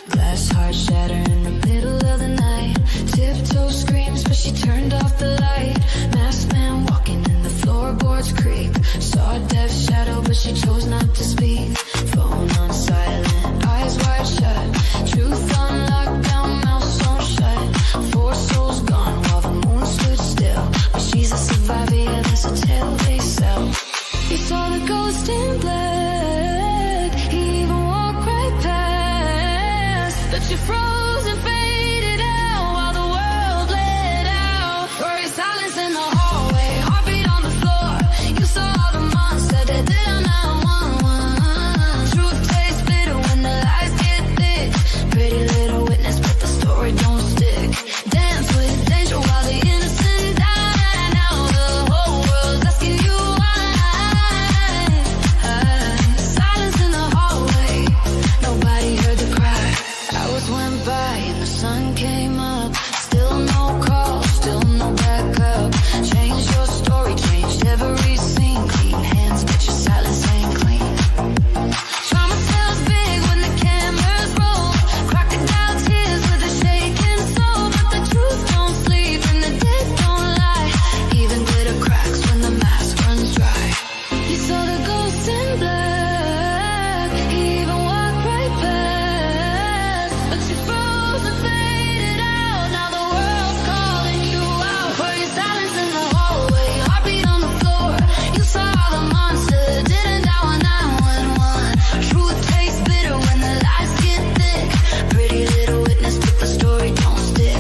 Glass heart shatter in the middle of the night. Tiptoe screams, but she turned off the light. Masked man walking in the floorboards creak. Saw death's shadow, but she chose not to speak. Phone on silent, eyes wide shut. Truth on lockdown, mouth on shut. Four souls gone while the moon stood still. But she's a survivor, yeah, that's a tale they sell. You saw the ghost in black. He even walked right past. But you froze and faded out while the world bled out. Worry silence in the hallway, heartbeat on the floor. You saw the monster that did a 911. Truth tastes bitter when the lies get thick. Pretty little witness, but the story don't stick. Dance with danger while the innocent die. Now the whole world's asking you why. Silence in the hallway, nobody heard the cry. Hours went by and the sun came up. Still no call, still no backup. Changed your story, changed every scene. Clean hands, but your silence ain't clean. Trauma tells big when the cameras roll. Crocodile tears with a shaking soul. But the truth don't sleep and the dead don't lie. Even glitter cracks when the mask runs dry. You saw the ghost in black. He even walked right past. But you froze and faded out. Now the world's calling you out. For your silence in the hallway, heartbeat on the floor. You saw the monster, didn't dial 911. Truth tastes bitter when the lies get thick. Pretty little witness, but the story don't stick.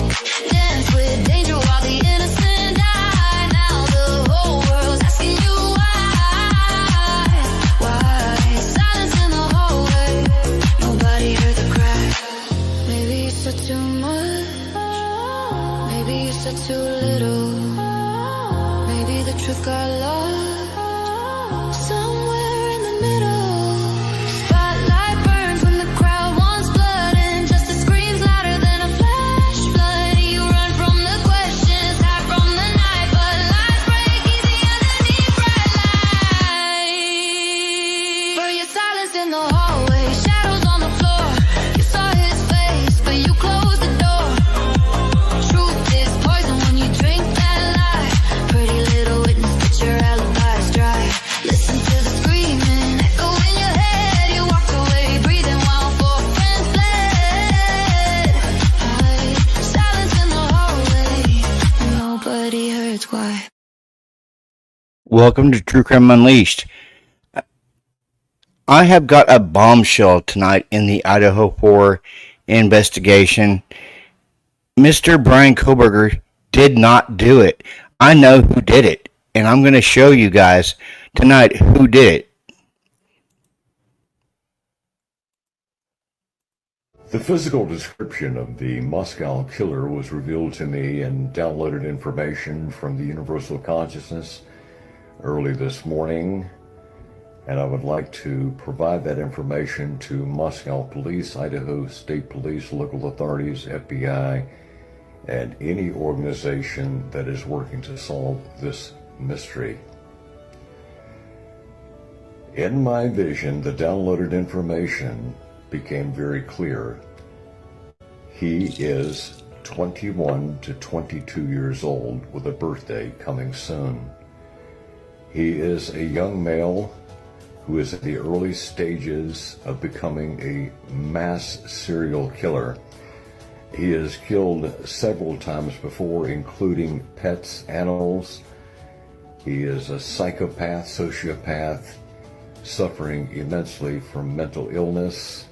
Dance with danger while the innocent die. Now the whole world's asking you why. Why? Silence in the hallway, nobody heard the cry. Maybe you said too much. Maybe you said too little. Maybe the truth got lost somewhere in the middle. Spotlight burns when the crowd wants blood, and justice screams louder than a flash flood. You run from the questions, hide from the night, but lies break easy underneath bright light. For your silence in the hallway, shadows on the floor. You saw his face, but you closed the door. Truth is poison when you drink that lie. Pretty little witness, but your alibi's dry. Listen to the screaming, echo in your head. You walked away, breathing while four friends fled. Silence in the hallway, nobody heard why. Welcome to True Crime Unleashed. I have got a bombshell tonight in the Idaho 4 investigation. Mr. Brian Koberger did not do it. I know who did it, and I'm going to show you guys tonight who did it. The physical description of the Moscow killer was revealed to me in downloaded information from the Universal Consciousness early this morning, and I would like to provide that information to Moscow Police, Idaho State Police, local authorities, FBI, and any organization that is working to solve this mystery. In my vision, the downloaded information became very clear. He is 21 to 22 years old with a birthday coming soon. He is a young male who is at the early stages of becoming a mass serial killer. He has killed several times before, including pets, animals. He is a psychopath, sociopath, suffering immensely from mental illness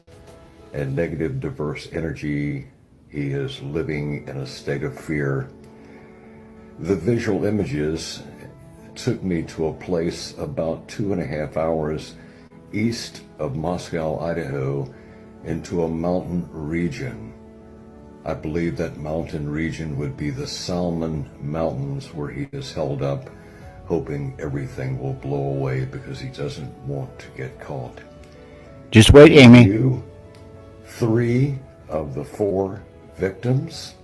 and negative diverse energy. He is living in a state of fear. The visual images took me to a place about 2.5 hours east of Moscow, Idaho, into a mountain region. I believe that mountain region would be the Salmon Mountains, where he is held up, hoping everything will blow away because he doesn't want to get caught. Just wait, Amy. 3 of the 4 victims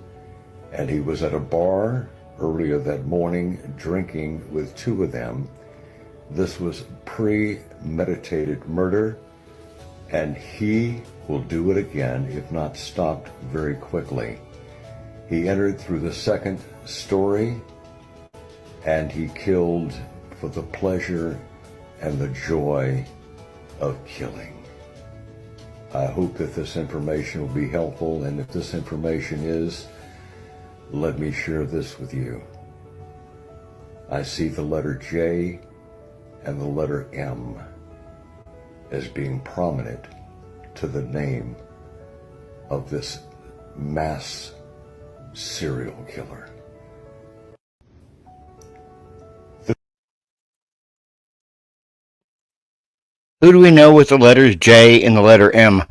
and he was at a bar earlier that morning drinking with two of them. This was premeditated murder, and he will do it again if not stopped very quickly. He entered through the second story, and he killed for the pleasure and the joy of killing. I hope that this information will be helpful, and if this information is, let me share this with you. I see the letter J and the letter M as being prominent to the name of this mass serial killer. Who do we know with the letters J and the letter M?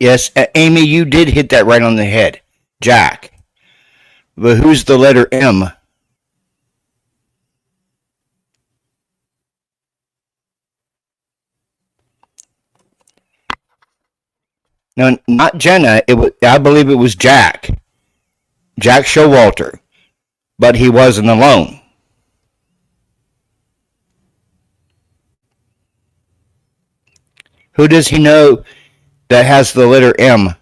Yes, Amy, you did hit that right on the head. Jack. But who's the letter M? No, not Jenna. I believe it was Jack. Jack Showalter. But he wasn't alone. Who does he know that has the letter M?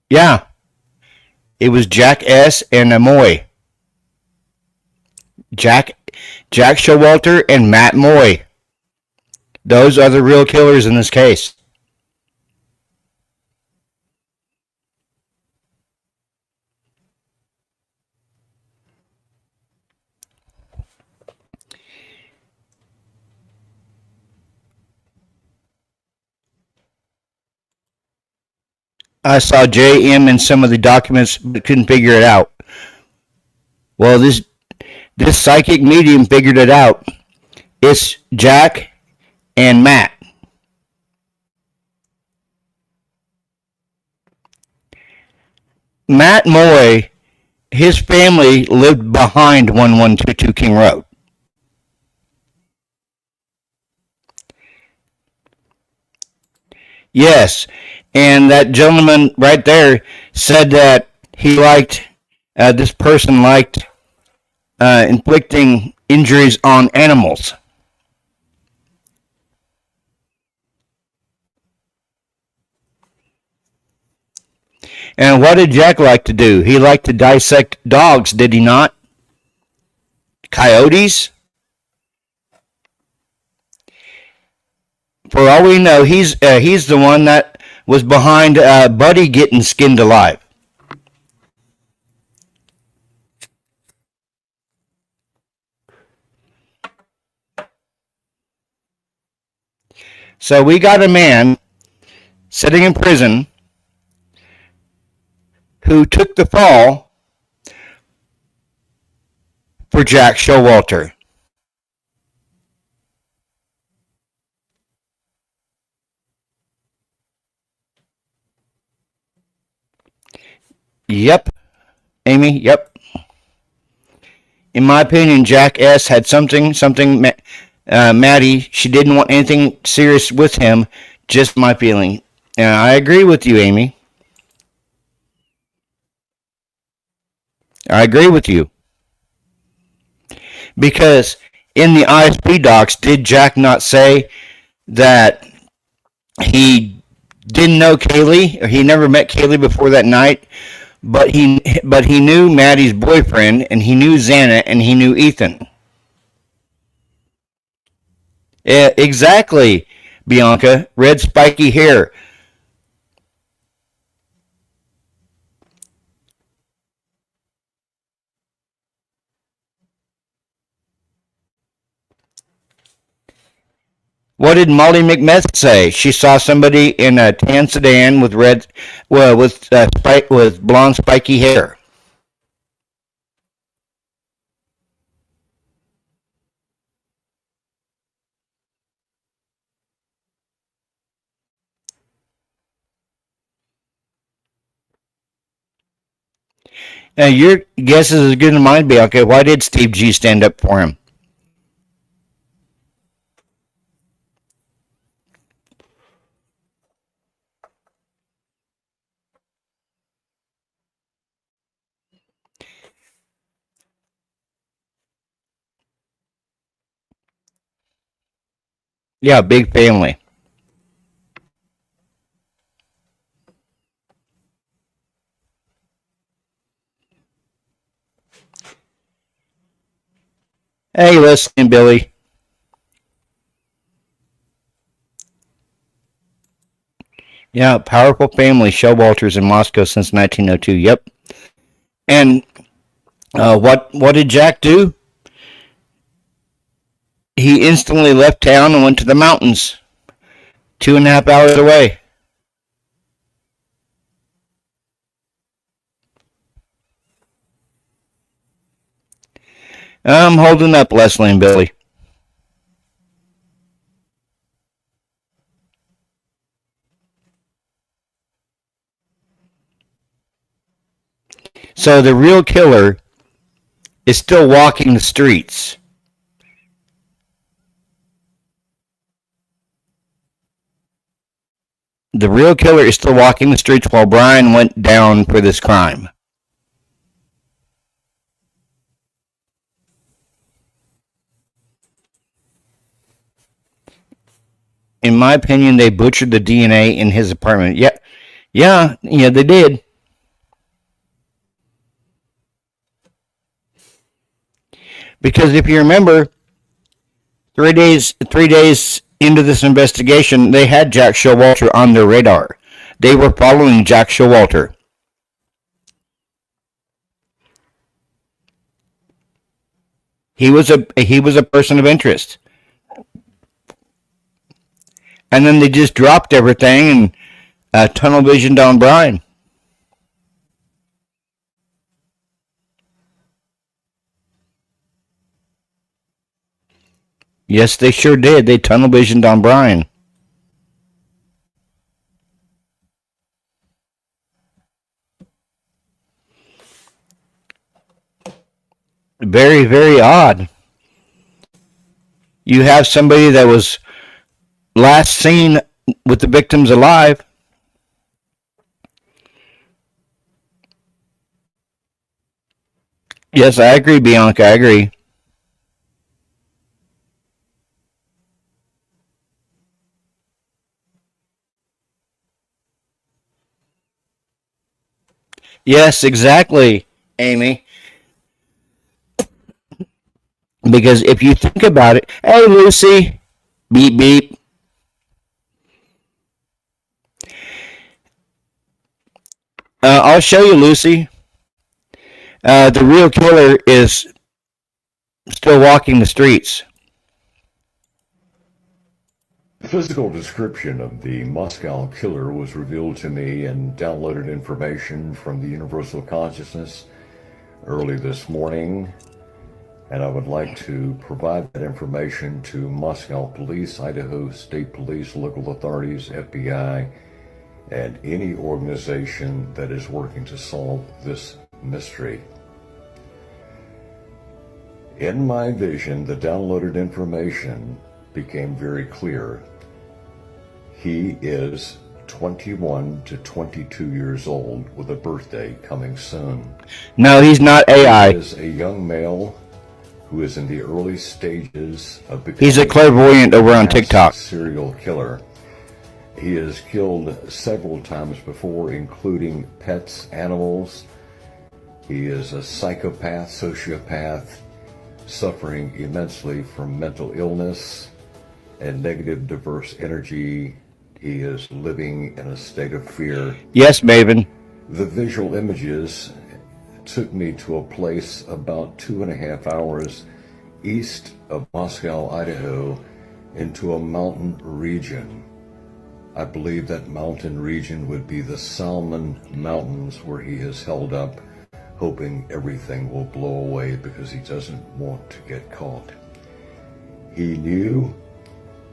Yeah, it was Jack S. and Moy. Jack Showalter and Matt Moy. Those are the real killers in this case. I saw JM in some of the documents but couldn't figure it out. Well, this psychic medium figured it out. It's Jack and Matt. Matt Moy, his family lived behind 1122 King Road. Yes, and that gentleman right there said that this person liked inflicting injuries on animals. And what did Jack like to do? He liked to dissect dogs, did he not? Coyotes? For all we know, he's the one that was behind Buddy getting skinned alive. So we got a man sitting in prison who took the fall for Jack Showalter. Yep, Amy, yep. In my opinion, Jack S. had something, Maddie, she didn't want anything serious with him, just my feeling. And I agree with you, Amy. I agree with you. Because in the ISP docs, did Jack not say that he didn't know Kaylee, or he never met Kaylee before that night, but he knew Maddie's boyfriend, and he knew Xana, and he knew Ethan. Yeah, exactly, Bianca. Red spiky hair. What did Molly McMeth say? She saw somebody in a tan sedan with with blonde spiky hair. Now, your guess is as good as mine be. Okay, why did Steve G stand up for him? Yeah, big family. Hey, Leslie and Billy. Yeah, powerful family. Showalters in Moscow since 1902. Yep. And what did Jack do? He instantly left town and went to the mountains, 2.5 hours away. I'm holding up, Leslie and Billy. So the real killer is still walking the streets. The real killer is still walking the streets while Brian went down for this crime. In my opinion, they butchered the DNA in his apartment. Yeah, they did. Because if you remember, 3 days into this investigation, they had Jack Showalter on their radar. They were following Jack Showalter. He was a person of interest. And then they just dropped everything and tunnel visioned on Brian. Yes, they sure did. They tunnel visioned on Brian. Very, very odd. You have somebody that was last seen with the victims alive. Yes, I agree, Bianca. I agree. Yes, exactly, Amy. Because if you think about it, hey, Lucy, beep, beep. I'll show you, Lucy. The real killer is still walking the streets. The physical description of the Moscow killer was revealed to me in downloaded information from the Universal Consciousness early this morning, and I would like to provide that information to Moscow Police, Idaho State Police, local authorities, FBI, and any organization that is working to solve this mystery. In my vision, the downloaded information became very clear. He is 21 to 22 years old with a birthday coming soon. No, he's not AI. He is a young male who is in the early stages of becoming He's a clairvoyant over on TikTok. Serial killer. He has killed several times before, including pets, animals. He is a psychopath, sociopath, suffering immensely from mental illness and negative diverse energy. He is living in a state of fear. Yes, Maven. The visual images took me to a place about 2.5 hours east of Moscow, Idaho, into a mountain region. I believe that mountain region would be the Salmon Mountains, where he is held up, hoping everything will blow away because he doesn't want to get caught. He knew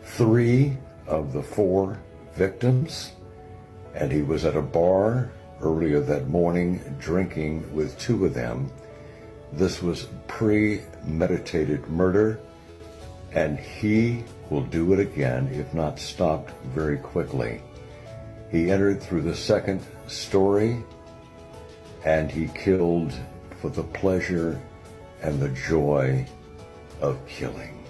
3 of the 4 victims, and he was at a bar earlier that morning, drinking with two of them. This was premeditated murder, and he will do it again if not stopped very quickly. He entered through the second story, and he killed for the pleasure and the joy of killing.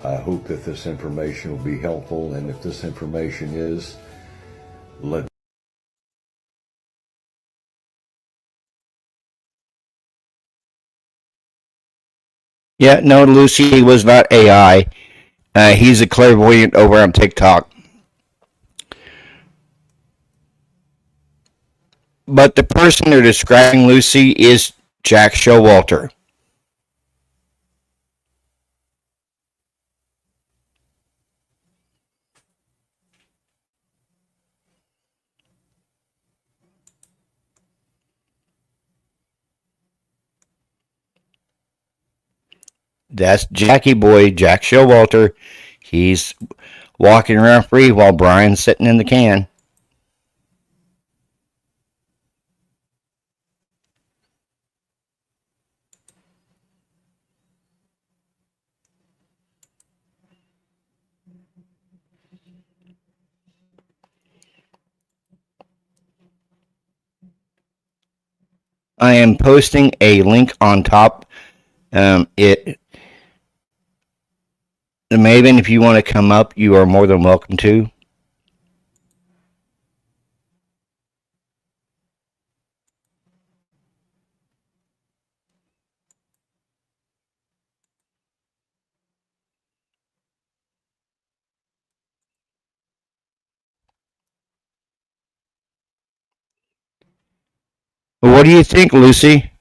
I hope that this information will be helpful, and if this information is, let Yeah, no, Lucy, he was not AI. He's a clairvoyant over on TikTok. But the person they're describing, Lucy, is Jack Showalter. That's Jackie Boy, Jack Showalter. He's walking around free while Brian's sitting in the can. I am posting a link on top. It Maven, if you want to come up, you are more than welcome to. What do you think, Lucy?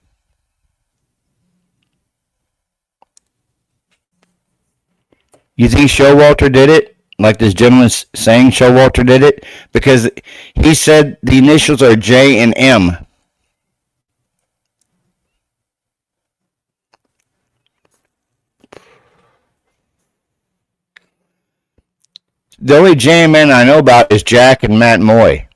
You think Showalter did it? Like this gentleman's saying Showalter did it? Because he said the initials are J and M. The only J and M I know about is Jack and Matt Moy.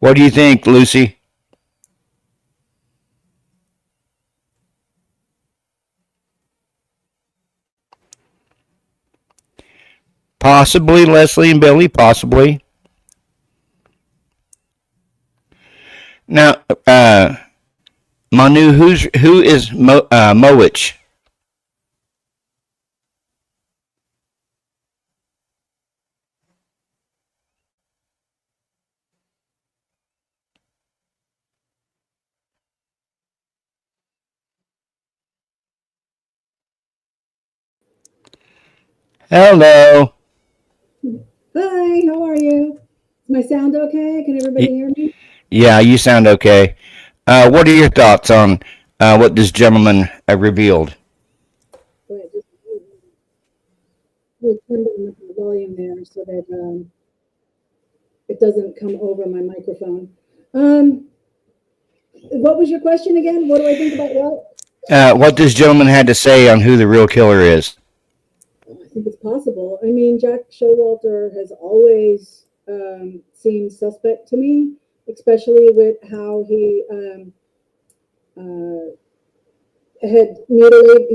What do you think, Lucy? Possibly Leslie and Billy, possibly. Now, Manu, who is Mowich? Hello. Hi, how are you? Is my sound okay? Can everybody hear me? Yeah, you sound okay. What are your thoughts on what this gentleman revealed? Wait, just we'll turn down the volume there so that it doesn't come over my microphone. What was your question again? What do I think about what? What this gentleman had to say on who the real killer is. I think it's possible. I mean, Jack Showalter has always seemed suspect to me, especially with how he had mutilated,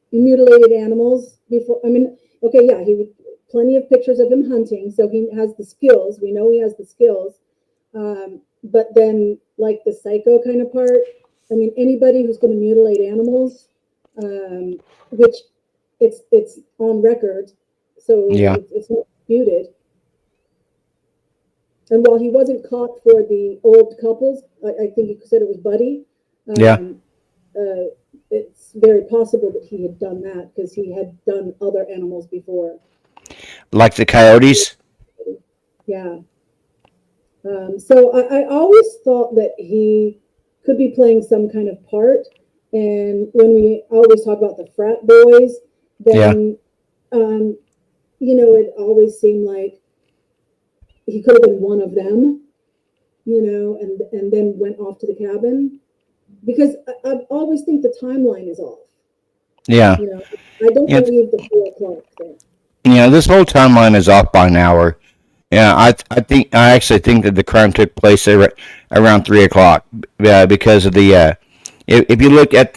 he mutilated animals before. I mean, okay, yeah, he plenty of pictures of him hunting, so he has the skills. We know he has the skills. But then, like the psycho kind of part, I mean, anybody who's going to mutilate animals, which it's on record, so Yeah. it's not disputed. And while he wasn't caught for the old couples, I think you said it was Buddy. Yeah. It's very possible that he had done that because he had done other animals before. Like the coyotes? Yeah. So I always thought that he could be playing some kind of part. And when we always talk about the frat boys, then, it always seemed like he could have been one of them, and then went off to the cabin. because I always think the timeline is off. Yeah. You know, I don't Yeah. believe the 4 o'clock thing. This whole timeline is off by an hour. Yeah, I actually think that the crime took place around 3 o'clock, because of the if you look at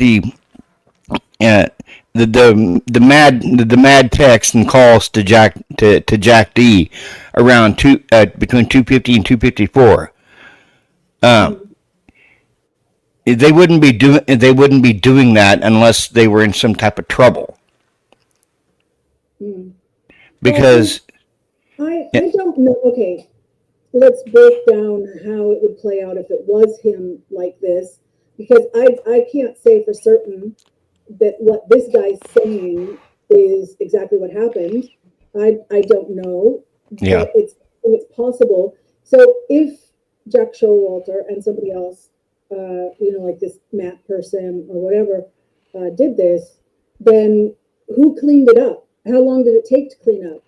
uh, the mad text and calls to Jack D around between 2:50 and 2:54. Um, they wouldn't be doing that unless they were in some type of trouble, Mm. because I don't know. Okay, let's break down how it would play out if it was him like this, because I can't say for certain that what this guy's saying is exactly what happened. I don't know, yeah, but it's possible. So if Jack Showalter and somebody else, like this Matt person or whatever, did this, then who cleaned it up? How long did it take to clean up?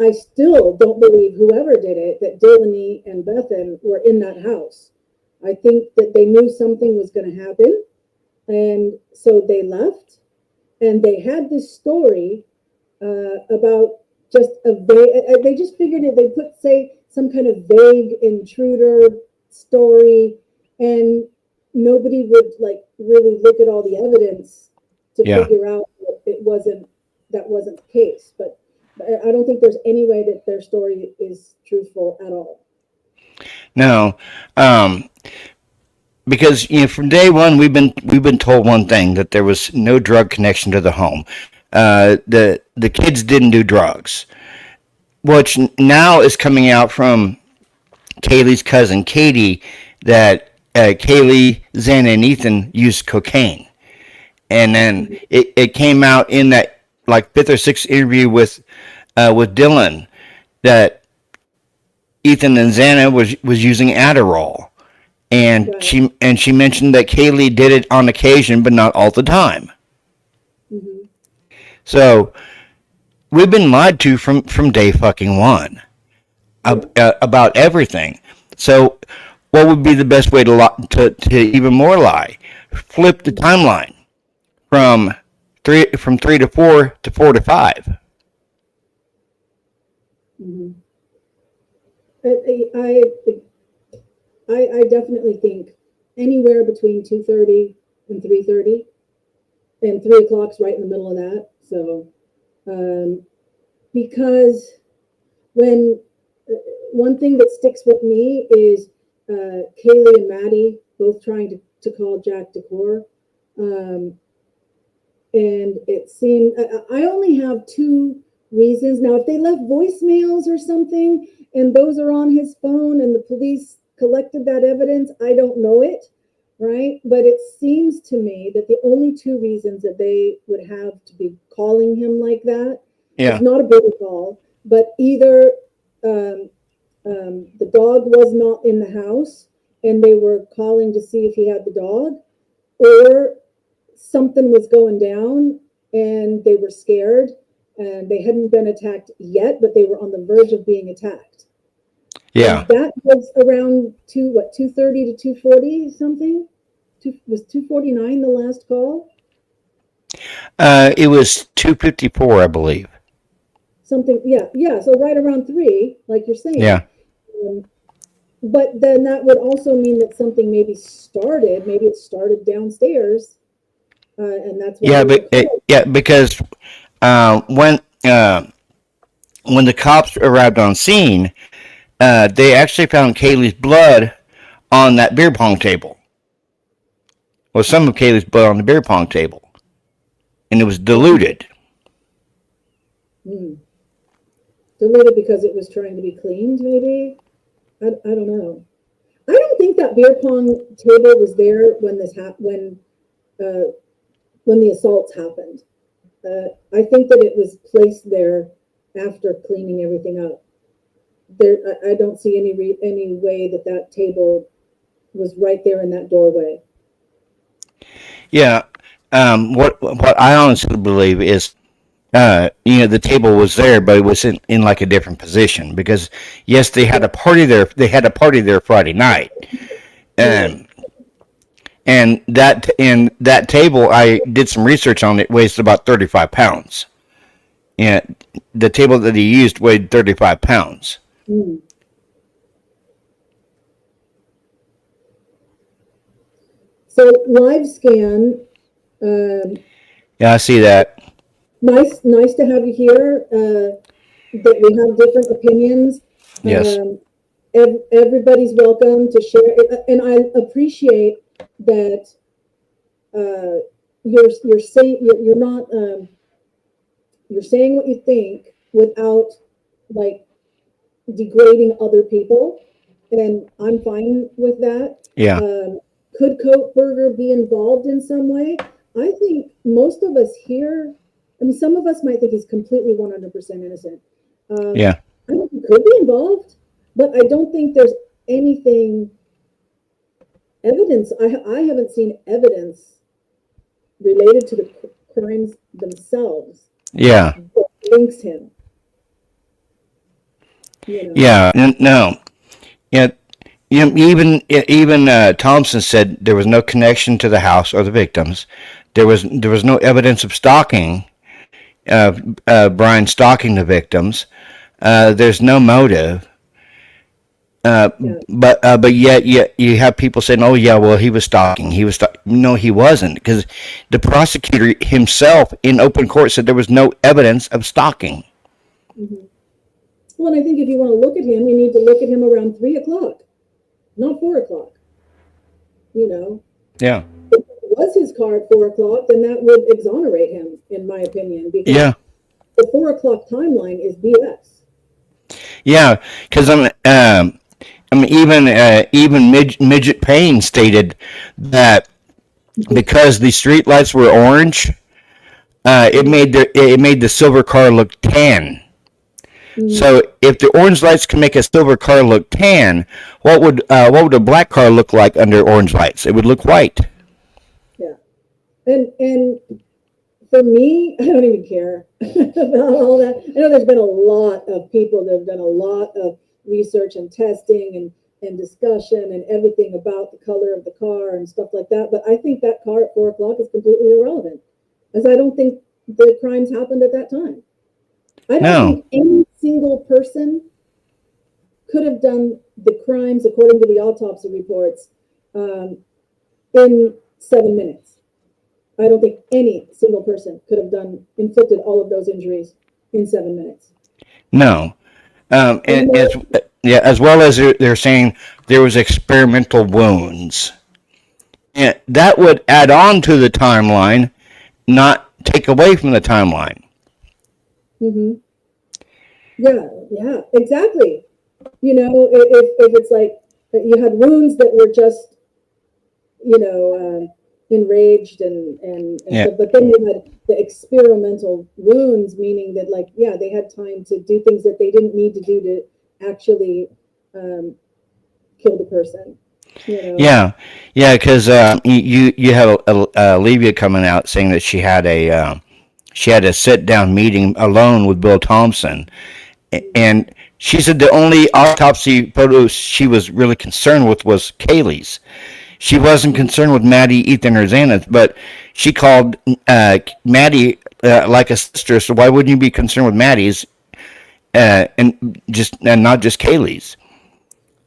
I still don't believe whoever did it, that Delaney and Bethan were in that house. I think that they knew something was going to happen, and so they left. And they had this story about just they just figured it. They put, say, some kind of vague intruder story, and nobody would like really look at all the evidence to yeah. figure out that wasn't the case. But I don't think there's any way that their story is truthful at all. No, because from day one we've been told one thing, that there was no drug connection to the home. The kids didn't do drugs, which now is coming out from Kaylee's cousin Katie, that Kaylee, Xana, and Ethan used cocaine, and then it came out in that like fifth or sixth interview with Dylan, that Ethan and Xana was using Adderall. And Right. she mentioned that Kaylee did it on occasion, but not all the time. Mm-hmm. So we've been lied to from day fucking one about everything. So what would be the best way to even more lie? Flip the timeline from three to four to 4 to 5. Mm-hmm. I definitely think anywhere between 2:30 and 3:30, and 3 o'clock's right in the middle of that. So, because when one thing that sticks with me is Kaylee and Maddie both trying to call Jack Decor, and it seemed I only have 2 reasons now. If they left voicemails or something, and those are on his phone, and the police collected that evidence, I don't know it, right? But it seems to me that the only 2 reasons that they would have to be calling him like that is Yeah, not a booty call, but either the dog was not in the house and they were calling to see if he had the dog, or something was going down and they were scared, and they hadn't been attacked yet, but they were on the verge of being attacked. yeah. And that was around 2:30 to 2:40 something. Was 2:49 the last call? It was 2:54, I believe. Something, yeah. So right around 3, like you're saying. Yeah, Um, but then that would also mean that something maybe started. Maybe it started downstairs, and that's why yeah, they were called. because when the cops arrived on scene, they actually found Kaylee's blood on that beer pong table. Well, some of Kaylee's blood on the beer pong table, and it was diluted. Hmm. Diluted because it was trying to be cleaned, maybe. I don't know. I don't think that beer pong table was there when when the assaults happened. I think that it was placed there after cleaning everything up. I don't see any way that table was right there in that doorway. Yeah. What I honestly believe is, the table was there, but it was in like a different position, because yes, they had a party there. They had a party there Friday night, and And that table, I did some research on it, weighs about 35 pounds. And the table that he used weighed 35 pounds. Mm. So live scan, Yeah, I see that. nice to have you here. That we have different opinions. Yes. Everybody's welcome to share, and I appreciate that you're saying you're not you're saying what you think without like degrading other people, and I'm fine with that. Yeah. Could Coatberger be involved in some way? I think most of us here, I mean, some of us might think he's completely 100% innocent. Yeah. I think he could be involved, but I don't think there's anything evidence. I haven't seen evidence related to the crimes themselves Yeah. that links him. You know? Yeah. No. Yeah. Even Thompson said there was no connection to the house or the victims. There was no evidence of stalking. Brian stalking the victims. There's no motive. Yeah. But yet you have people saying, "Oh yeah, well he was stalking. He was No, he wasn't, because the prosecutor himself in open court said there was no evidence of stalking." Mhm. Well, and I think if you want to look at him, you need to look at him around 3 o'clock, not 4 o'clock. You know, Yeah. if it was his car at 4 o'clock, then that would exonerate him, in my opinion, because Yeah. the 4 o'clock timeline is BS. Yeah. Because even Midget Payne stated that because the street lights were orange, it made the silver car look tan. So if the orange lights can make a silver car look tan, what would a black car look like under orange lights? It would look white. Yeah, and for me, I don't even care about all that. I know there's been a lot of people that have done a lot of research and testing and discussion and everything about the color of the car and stuff like that. But I think that car at 4 o'clock is completely irrelevant, as I don't think the crimes happened at that time. I don't No. think any single person could have done the crimes, according to the autopsy reports, in 7 minutes. I don't think any single person could have inflicted all of those injuries in 7 minutes. No. And as well as they're saying there was experimental wounds. And that would add on to the timeline, not take away from the timeline. Mm-hmm. Yeah, exactly. You know, if it's like that you had wounds that were just, you know, enraged and Yeah. stuff, but then you had the experimental wounds, meaning that like, yeah, they had time to do things that they didn't need to do to actually kill the person. You know? Yeah, because you have Olivia coming out saying that she had a sit down meeting alone with Bill Thompson, and she said the only autopsy photos she was really concerned with was Kaylee's. She wasn't concerned with Maddie, Ethan, or Xana, but she called Maddie like a sister. So why wouldn't you be concerned with Maddie's and not just Kaylee's?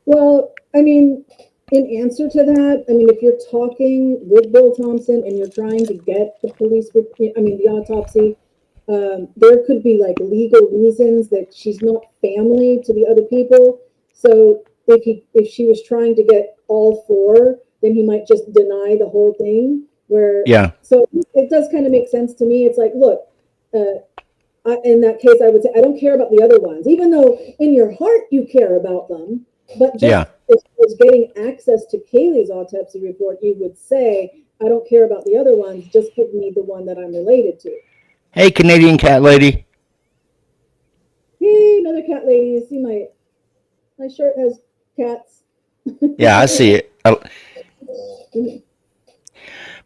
Well, I mean, in answer to that, I mean, if you're talking with Bill Thompson and you're trying to get the the autopsy, there could be like legal reasons that she's not family to the other people. So if she was trying to get all four, then he might just deny the whole thing. Yeah. So it does kind of make sense to me. It's like, look, in that case, I would say I don't care about the other ones, even though in your heart you care about them. But just as far as getting access to Kaylee's autopsy report, you would say, I don't care about the other ones. Just give me the one that I'm related to. Hey, Canadian cat lady. Hey, another cat lady. You see my shirt has cats. Yeah, I see it.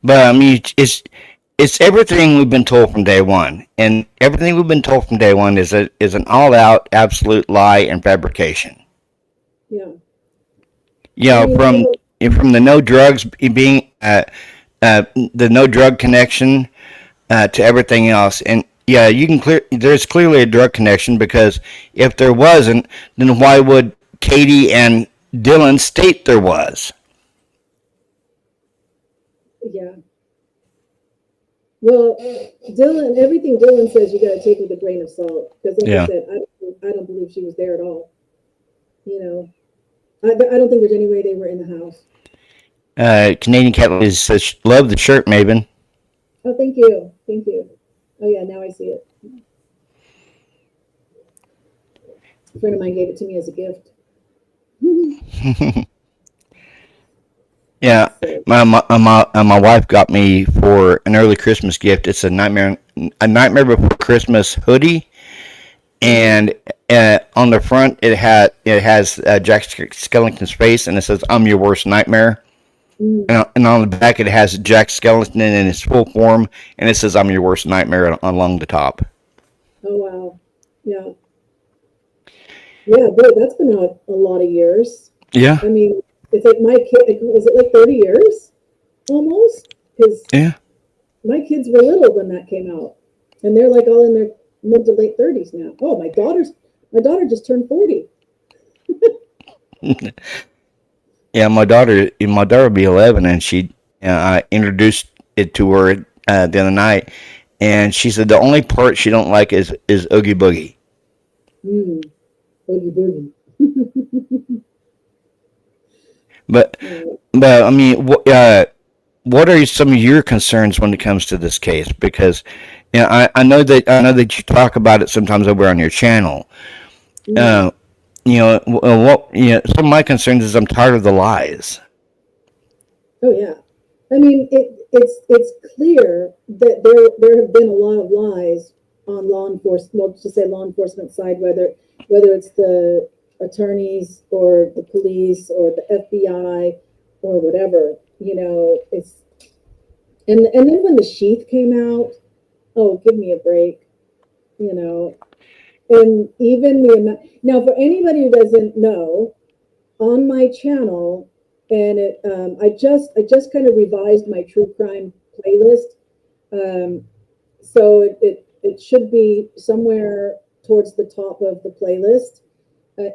But I mean, it's everything we've been told from day one, and everything we've been told from day one is an all-out, absolute lie and fabrication. Yeah. You know, from the no drugs being the no drug connection to everything else. And yeah, there's clearly a drug connection, because if there wasn't, then why would Katie and Dylan state there was? Yeah. Well, Dylan, everything Dylan says, you got to take with a grain of salt, because like Yeah. I said, I don't believe she was there at all. You know, I don't think there's any way they were in the house. Canadian Cat says, love the shirt, Maven. Oh, thank you. Thank you. Oh, yeah, now I see it. A friend of mine gave it to me as a gift. Yeah, So, my wife got me for an early Christmas gift. It's a Nightmare Before Christmas hoodie, and on the front it has Jack Skellington's face, and it says "I'm your worst nightmare." And on the back it has Jack Skellington in his full form, and it says "I'm your worst nightmare" along the top. oh, wow. Yeah. Yeah, but that's been out a lot of years. Yeah, I mean, it's like my kid, was it like 30 years almost? Because yeah. my kids were little when that came out, and they're like all in their mid to late 30s now. Oh, my daughter just turned 40. Yeah, my daughter will be 11, and I introduced it to her the other night, and she said the only part she don't like is Oogie Boogie. Mm. Boogie boogie. But I mean, what are some of your concerns when it comes to this case? Because I know that you talk about it sometimes over on your channel. Mm. Some of my concerns is I'm tired of the lies. Oh yeah, I mean it's clear that there have been a lot of lies on law enforcement. Well, just say law enforcement side, whether it's the attorneys or the police or the FBI or whatever. You know, and then when the sheath came out, oh, give me a break. You know, and even the amount. Now, for anybody who doesn't know, on my channel, and I just kind of revised my true crime playlist, so it should be somewhere towards the top of the playlist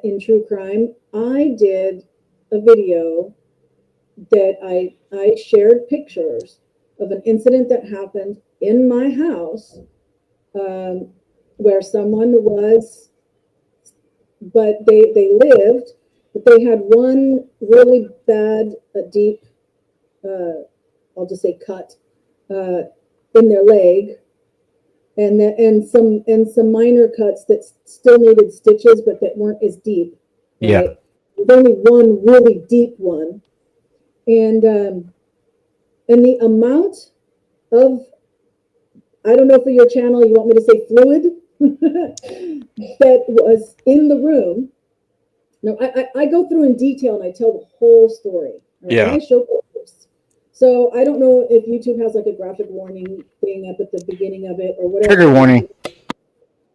in true crime. I did a video that I shared pictures of an incident that happened in my house, where someone was, but they lived, but they had one really bad, deep, I'll just say cut, in their leg, and some minor cuts that still needed stitches, but that weren't as deep. Yeah. Right? With only one really deep one, and the amount of, I don't know, for your channel, you want me to say fluid that was in the room. No, I go through in detail and I tell the whole story. Right? Yeah. And I show pictures. So I don't know if YouTube has like a graphic warning thing up at the beginning of it or whatever. Trigger warning.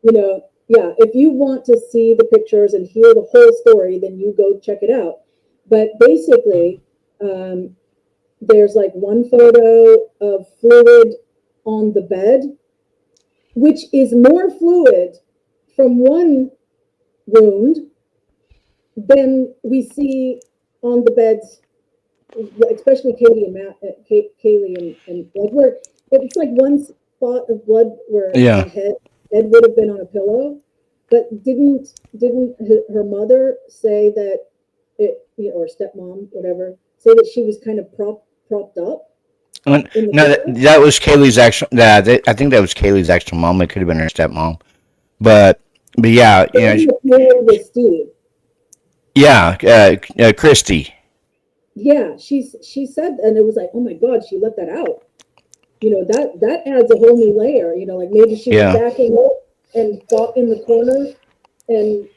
You know, yeah, if you want to see the pictures and hear the whole story, then you go check it out. But basically, there's like one photo of fluid on the bed, which is more fluid from one wound than we see on the beds, especially Kaylee and Kaylee and like where it's like one spot of blood where Yeah. the head would have been on a pillow, but didn't her mother say that it, or stepmom, whatever, say that she was kind of propped up? No, that was Kaylee's actual. I think that was Kaylee's actual mom. It could have been her stepmom, but yeah, with Steve. Yeah, Christy. Yeah, she said, and it was like, oh my God, she let that out. You know, that adds a whole new layer. You know, like maybe she was backing up and got in the corner, and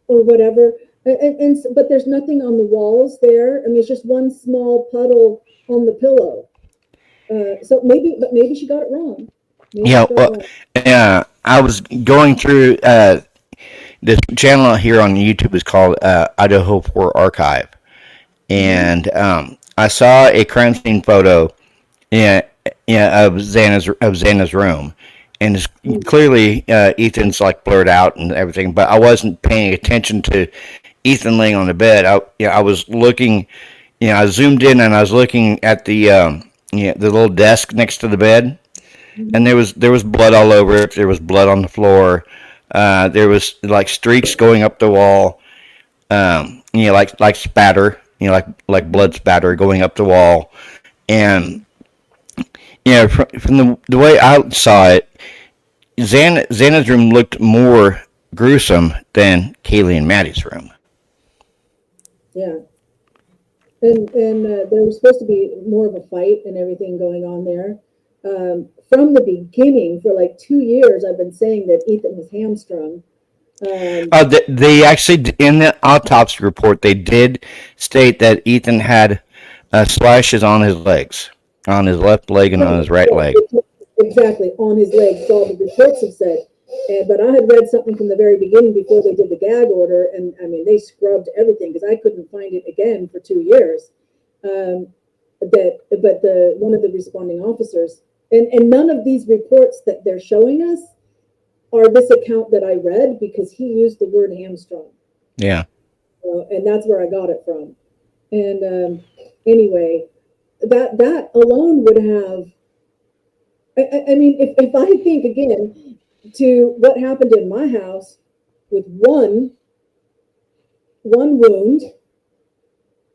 or whatever. And but there's nothing on the walls there. I mean, it's just one small puddle on the pillow. So maybe she got it wrong. Yeah, I was going through this channel here on YouTube is called Idaho 4 Archive, and I saw a crime scene photo, yeah, yeah, of Xana's room, and it's clearly Ethan's like blurred out and everything. But I wasn't paying attention to Ethan laying on the bed. I was looking, I zoomed in and I was looking at the little desk next to the bed, and there was blood all over it. There was blood on the floor. There was like streaks going up the wall. Like spatter. Like blood spatter going up the wall, and from the way I saw it, Xana's room looked more gruesome than Kaylee and Maddie's room. Yeah. And there was supposed to be more of a fight and everything going on there. From the beginning, for like 2 years, I've been saying that Ethan was hamstrung. They actually, in the autopsy report, they did state that Ethan had slashes on his legs, on his left leg and on his right leg. Exactly, on his legs, so all the reports have said. But I had read something from the very beginning before they did the gag order, and I mean, they scrubbed everything because I couldn't find it again for 2 years. But one of the responding officers, and none of these reports that they're showing us are this account that I read, because he used the word hamstrung. Yeah. And that's where I got it from. And anyway, that alone would have, I mean, if I think again to what happened in my house with one wound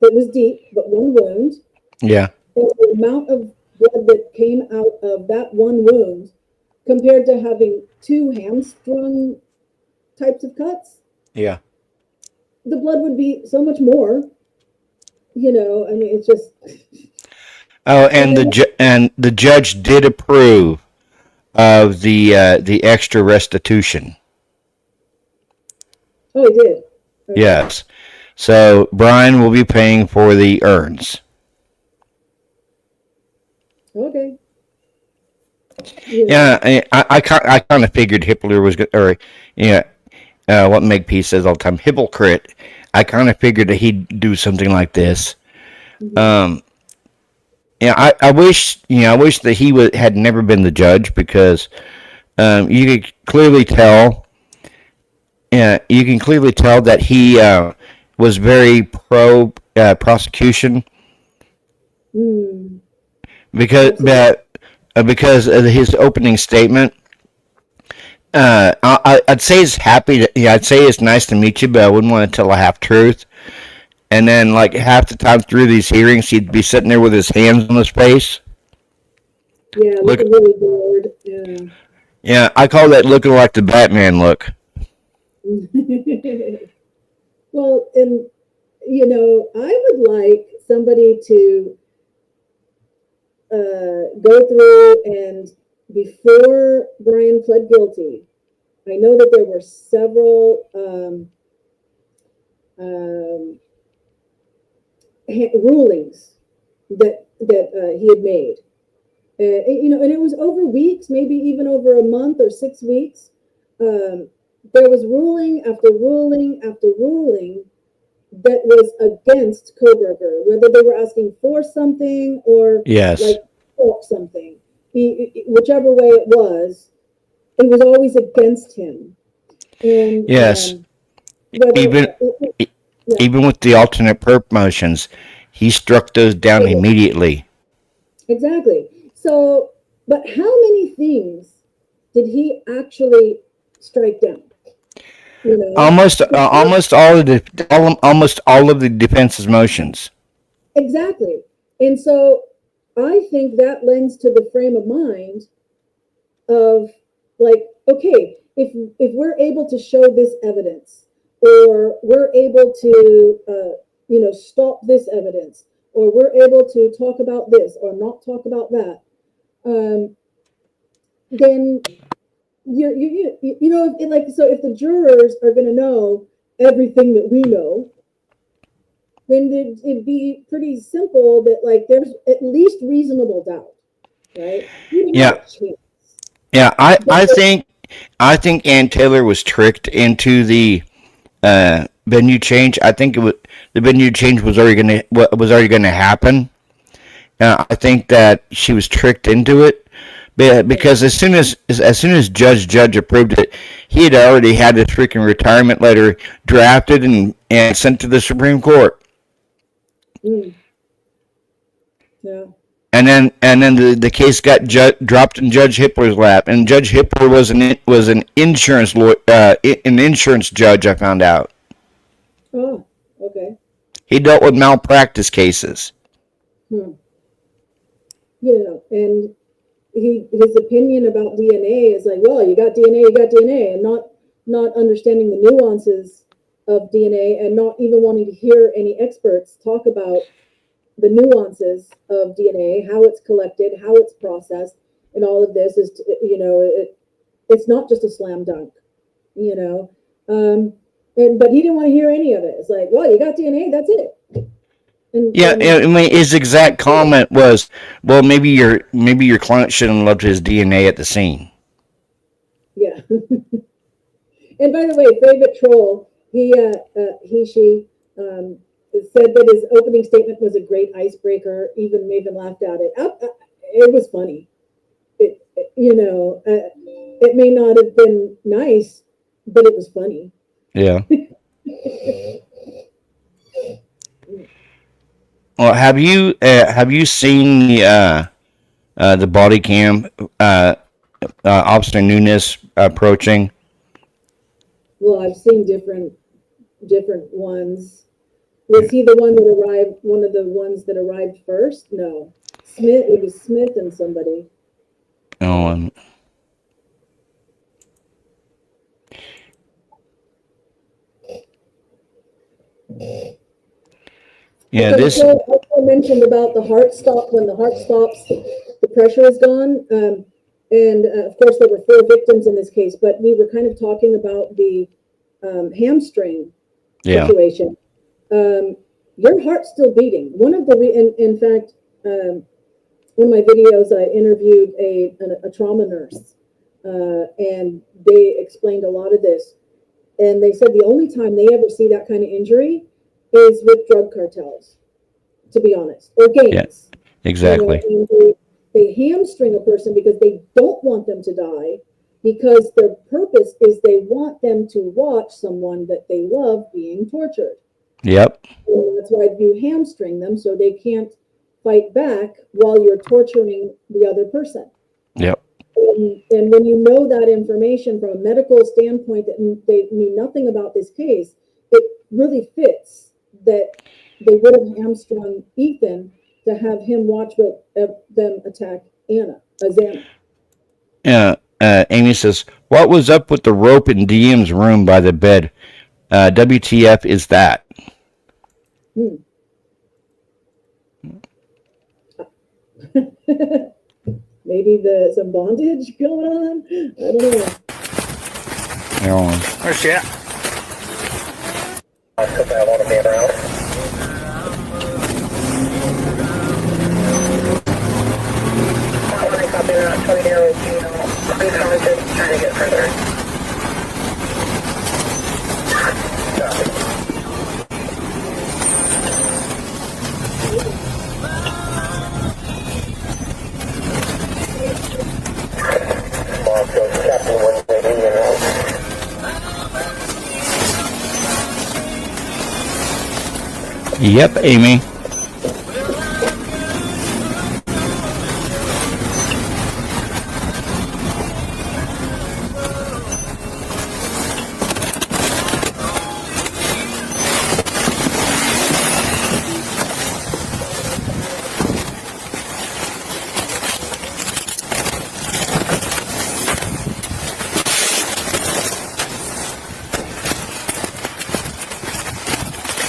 that was deep, but one wound. Yeah. And the amount of blood that came out of that one wound compared to having 2 hamstrung types of cuts. Yeah. The blood would be so much more. I mean, it's just. Oh, and the judge did approve of the extra restitution. Oh, he did. Okay. Yes. So Brian will be paying for the urns. Okay. Yeah, I kind of figured Hitler was going, or what Makepeace says all the time, hypocrite. I kind of figured that he'd do something like this. I wish that he had never been the judge, because you could clearly tell. You can clearly tell that he was very pro prosecution, because of his opening statement. I'd say he's happy. I'd say it's nice to meet you, but I wouldn't want to tell a half truth. And then, like, half the time through these hearings, he'd be sitting there with his hands on his face. Yeah, looking really bored. Yeah. Yeah, I call that looking like the Batman look. Well, and I would like somebody to go through, and before Brian pled guilty, I know that there were several rulings that he had made, and it was over weeks, maybe even over a month or 6 weeks. There was ruling after ruling after ruling that was against Koberger, whether they were asking for something or for something. Whichever way it was always against him. And yes, even with the alternate perp motions, he struck those down immediately. Exactly. So, but how many things did he actually strike down? Almost all of the defense's motions. Exactly. And so I think that lends to the frame of mind of, like, okay, if we're able to show this evidence, or we're able to stop this evidence, or we're able to talk about this or not talk about that, then if the jurors are going to know everything that we know, then it'd be pretty simple that, like, there's at least reasonable doubt, right? Yeah. I think Ann Taylor was tricked into the venue change. I think the venue change was already going to happen. I think that she was tricked into it, because as soon as Judge approved it, he had already had his freaking retirement letter drafted and sent to the Supreme Court. Mm. Yeah. And then the case got dropped in Judge Hippler's lap, and Judge Hippler was an insurance lawyer, an insurance judge. I found out. Oh, okay. He dealt with malpractice cases. Yeah, and his opinion about DNA is like, well, you got DNA, and not understanding the nuances of DNA, and not even wanting to hear any experts talk about the nuances of DNA, how it's collected, how it's processed, and all of this is, it's not just a slam dunk, but he didn't want to hear any of it. It's like, well, you got DNA, that's it. And I mean, his exact comment was, well, maybe your client shouldn't have left his DNA at the scene. Yeah. And by the way, favorite troll, she said that his opening statement was a great icebreaker. Even Maven laughed at it. It was funny. It may not have been nice, but it was funny. Yeah. Well, have you seen the body cam Officer Nunes approaching? Well, I've seen different ones. Was he the one that arrived? One of the ones that arrived first? No, Smith. It was Smith and somebody. Oh, yeah. Okay, This. so also mentioned about the heart stop. When the heart stops, the pressure is gone. And of course, there were 4 victims in this case, but we were kind of talking about the hamstring situation. Your heart's still beating. One of the, in fact, one of my videos, I interviewed a trauma nurse, and they explained a lot of this. And they said the only time they ever see that kind of injury is with drug cartels, to be honest, or gangs. Yeah, exactly. They hamstring a person because they don't want them to die, because their purpose is they want them to watch someone that they love being tortured. Yep. And that's why you hamstring them, so they can't fight back while you're torturing the other person. Yep. And when you know that information from a medical standpoint, that they knew nothing about this case, it really fits that they would have hamstrung Ethan to have him watch them attack Xana. Yeah. Amy says, "What was up with the rope in DM's room by the bed? WTF is that?" Maybe some bondage going on. I don't know. Where's she at? I want to be around. Copy that. 20 arrows. Please come and just trying to get further. Yep, Amy.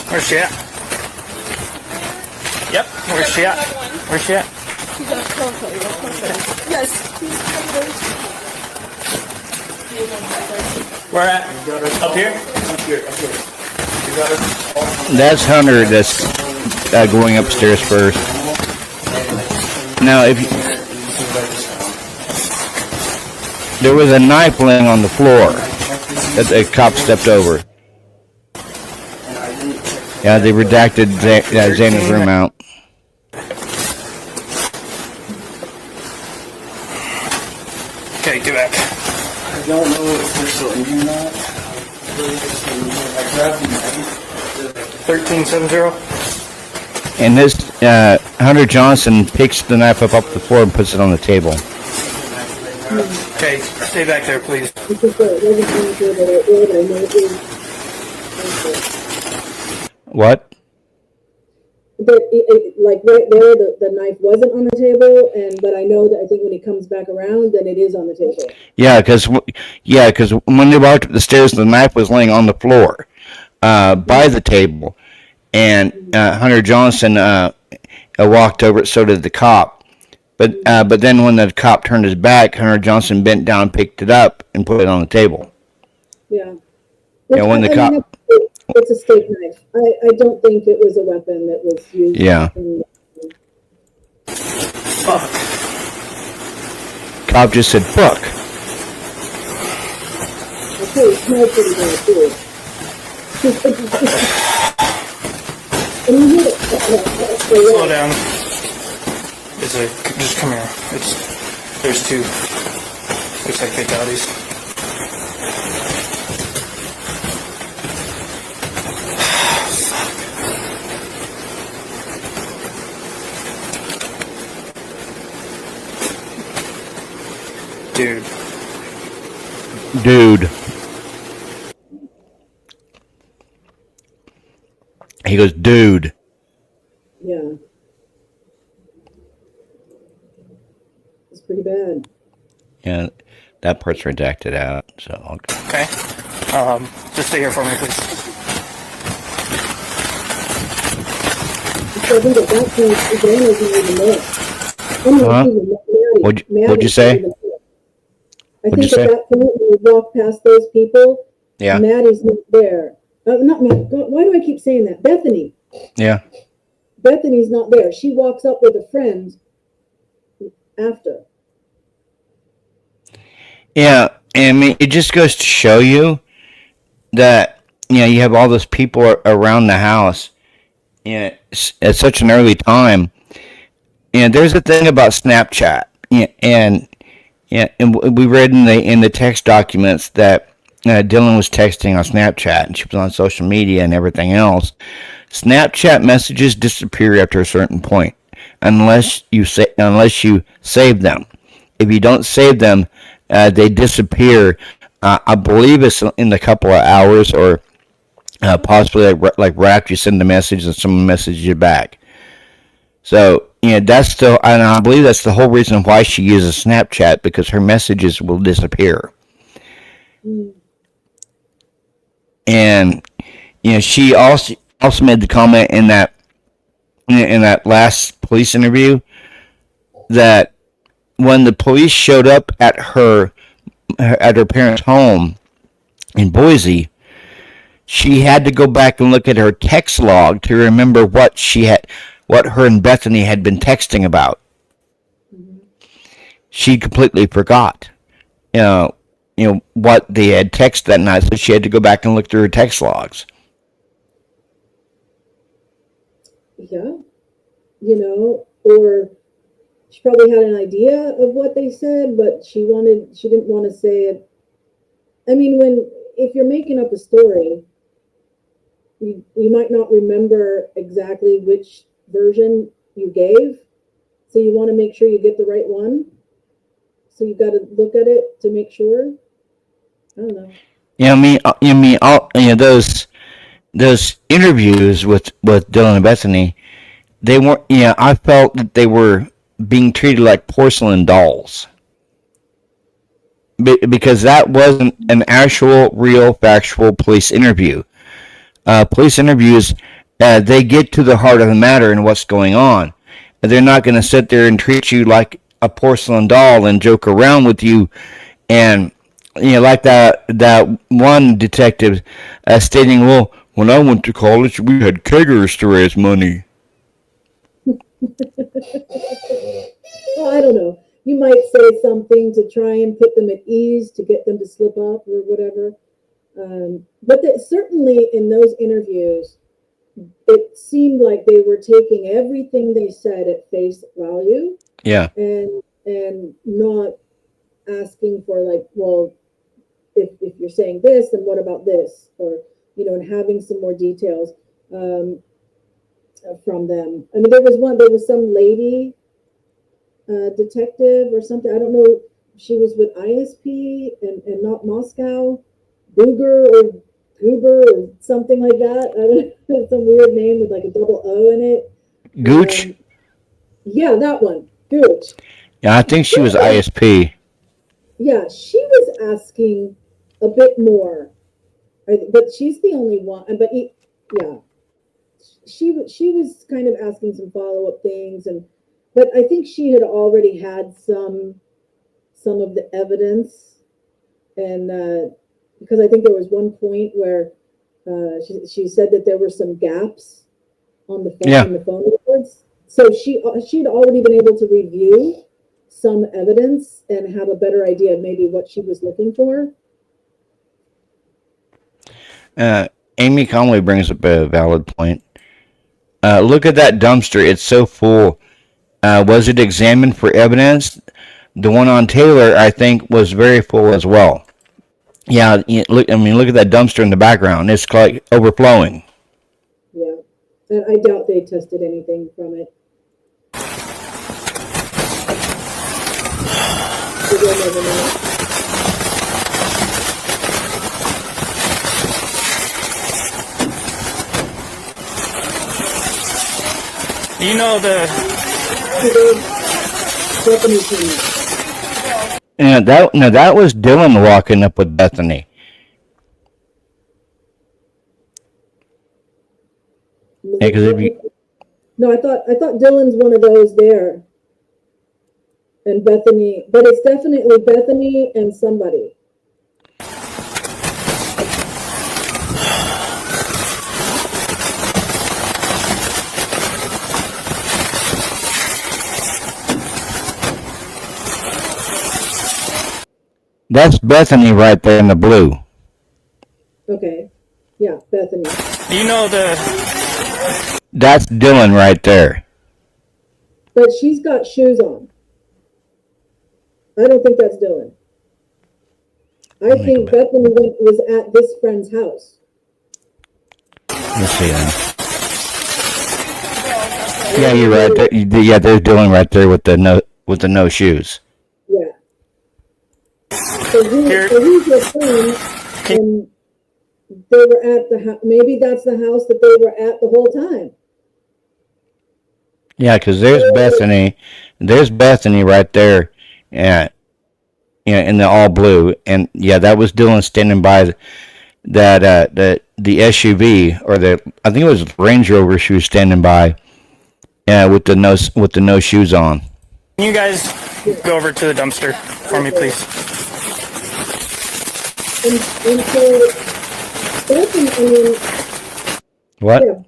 Where's she at? Yep. Where's she at? Where's she at? Yes. Where at? Up here? Up here. You got her? That's Hunter that's going upstairs first. Now, there was a knife laying on the floor that the cop stepped over. Yeah, they redacted Xana's room out. Okay, get back. I don't know if they're still in here or not. I grabbed the knife. 1370. And this Hunter Johnson picks the knife up off the floor and puts it on the table. Okay, stay back there, please. It's just that it wasn't on the table that I did. I know it is. What? But like right there, the knife wasn't on the table, but I know that I think when he comes back around, then it is on the table. Yeah, because when they walked up the stairs, the knife was laying on the floor by the table, and Hunter Johnson walked over it. So did the cop. But then when the cop turned his back, Hunter Johnson bent down, picked it up, and put it on the table. Yeah. Yeah, when the cop. It's a steak knife. I don't think it was a weapon that was used. Yeah. Fuck. Cop just said, fuck. Okay, it smells pretty bad too. And you hit it. Slow down. Just come here. There's two. Looks like fatalities. Dude. He goes, dude. Yeah. It's pretty bad. Yeah, that part's redacted out. So Okay. Just stay here for me, please. So I think at that point, Xana isn't even there. Oh, no, Huh? Maddie. What'd you say? I What'd you think at say? that point, when we walk past those people, Yeah. Maddie's not there. Not Maddie. Why do I keep saying that? Bethany. Yeah. Bethany's not there. She walks up with a friend after. Yeah, and I mean, it just goes to show you that, you have all those people around the house, at such an early time. There's a thing about Snapchat, and we read in the text documents that Dylan was texting on Snapchat, and she was on social media and everything else. Snapchat messages disappear after a certain point, unless you save them. If you don't save them, they disappear. I believe it's in a couple of hours, or possibly like right after you send the message and someone messages you back. So that's and I believe that's the whole reason why she uses Snapchat, because her messages will disappear. And she also made the comment in that last police interview that when the police showed up at her parents' home in Boise, she had to go back and look at her text log to remember what her and Bethany had been texting about. She completely forgot, what they had texted that night, so she had to go back and look through her text logs. Yeah. Or she probably had an idea of what they said, but she didn't want to say it. I mean, if you're making up a story, you might not remember exactly which version you gave, so you want to make sure you get the right one. So you got to look at it to make sure. I don't know. Those interviews with Dylan and Bethany, they weren't. I felt that they were being treated like porcelain dolls, because that wasn't an actual, real, factual police interview. Police interviews, they get to the heart of the matter and what's going on. They're not going to sit there and treat you like a porcelain doll and joke around with you, and like that one detective stating, "Well, when I went to college, we had keggers to raise money." Well, I don't know. You might say something to try and put them at ease, to get them to slip up or whatever. But certainly in those interviews, it seemed like they were taking everything they said at face value Yeah. and not asking for like, well, if you're saying this, then what about this? Or, and having some more details from them. I mean, there was some lady detective or something. I don't know. She was with ISP and not Moscow, Booger or Goober or something like that. I don't know, some weird name with like a double O in it. Gooch. Yeah, that one, Gooch. Yeah, I think she was ISP. Yeah, she was asking a bit more, but she's the only one. But yeah, she was kind of asking some follow up things, but I think she had already had some of the evidence, and because I think there was one point where she said that there were some gaps on the phone Yeah. in the phone records. So she'd already been able to review some evidence and have a better idea of maybe what she was looking for. Amy Conway brings up a valid point. Look at that dumpster. It's so full. Was it examined for evidence? The one on Taylor, I think, was very full as well. Yeah, look. I mean, look at that dumpster in the background. It's like overflowing. Yeah, and I doubt they tested anything from it. We'll never know. You know the And that was Dylan walking up with Bethany. Yeah, because if you, No, I thought Dylan's one of those there, and Bethany, but it's definitely Bethany and somebody. that's Bethany right there in the blue. Okay, yeah, Bethany. you know the That's Dylan right there. But she's got shoes on. I don't think that's Dylan. I think Bethany was at this friend's house. Let's see then. Yeah, you're right. Yeah, there's Dylan right there with the no shoes. Yeah. So who's your friend? And they were at the house. Maybe that's the house that they were at the whole time. Yeah, because there's Bethany. There's Bethany right there. Yeah, in the all blue. And yeah, that was Dylan standing by that the SUV or I think it was Range Rover she was standing by. Yeah, with the no shoes on. Can you guys go over to the dumpster for me, please? And so Bethany, I mean, What? yeah.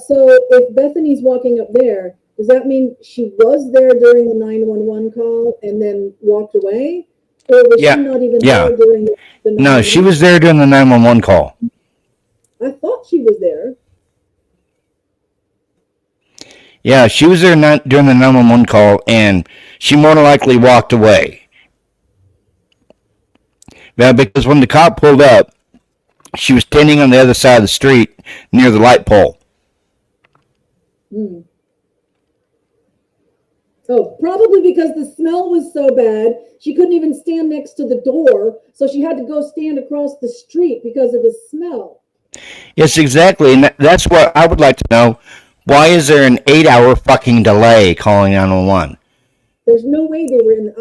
So if Bethany's walking up there, does that mean she was there during the 911 call and then walked away? Or was she not even there during the 911? No, she was there during the 911 call. I thought she was there. Yeah, she was there during the 911 call, and she more than likely walked away. Yeah, because when the cop pulled up, she was standing on the other side of the street near the light pole. Oh, probably because the smell was so bad, she couldn't even stand next to the door, so she had to go stand across the street because of the smell. Yes, exactly, and that's what I would like to know. Why is there an 8-hour fucking delay calling 911? There's no way they were in.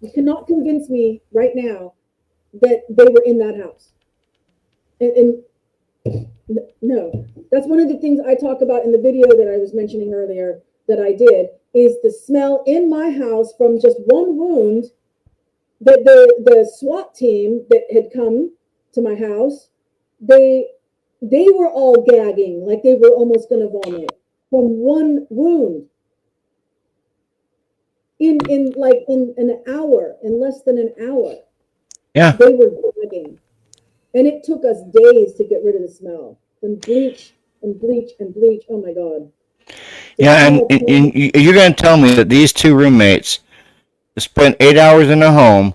You cannot convince me right now that they were in that house. And no, that's one of the things I talk about in the video that I was mentioning earlier that I did is the smell in my house from just one wound that the SWAT team that had come to my house, they were all gagging like they were almost going to vomit from one wound in an hour, in less than an hour. Yeah. They were gagging. And it took us days to get rid of the smell. and bleach and bleach and bleach. Oh my God. Yeah, and you're going to tell me that these two roommates spent 8 hours in a home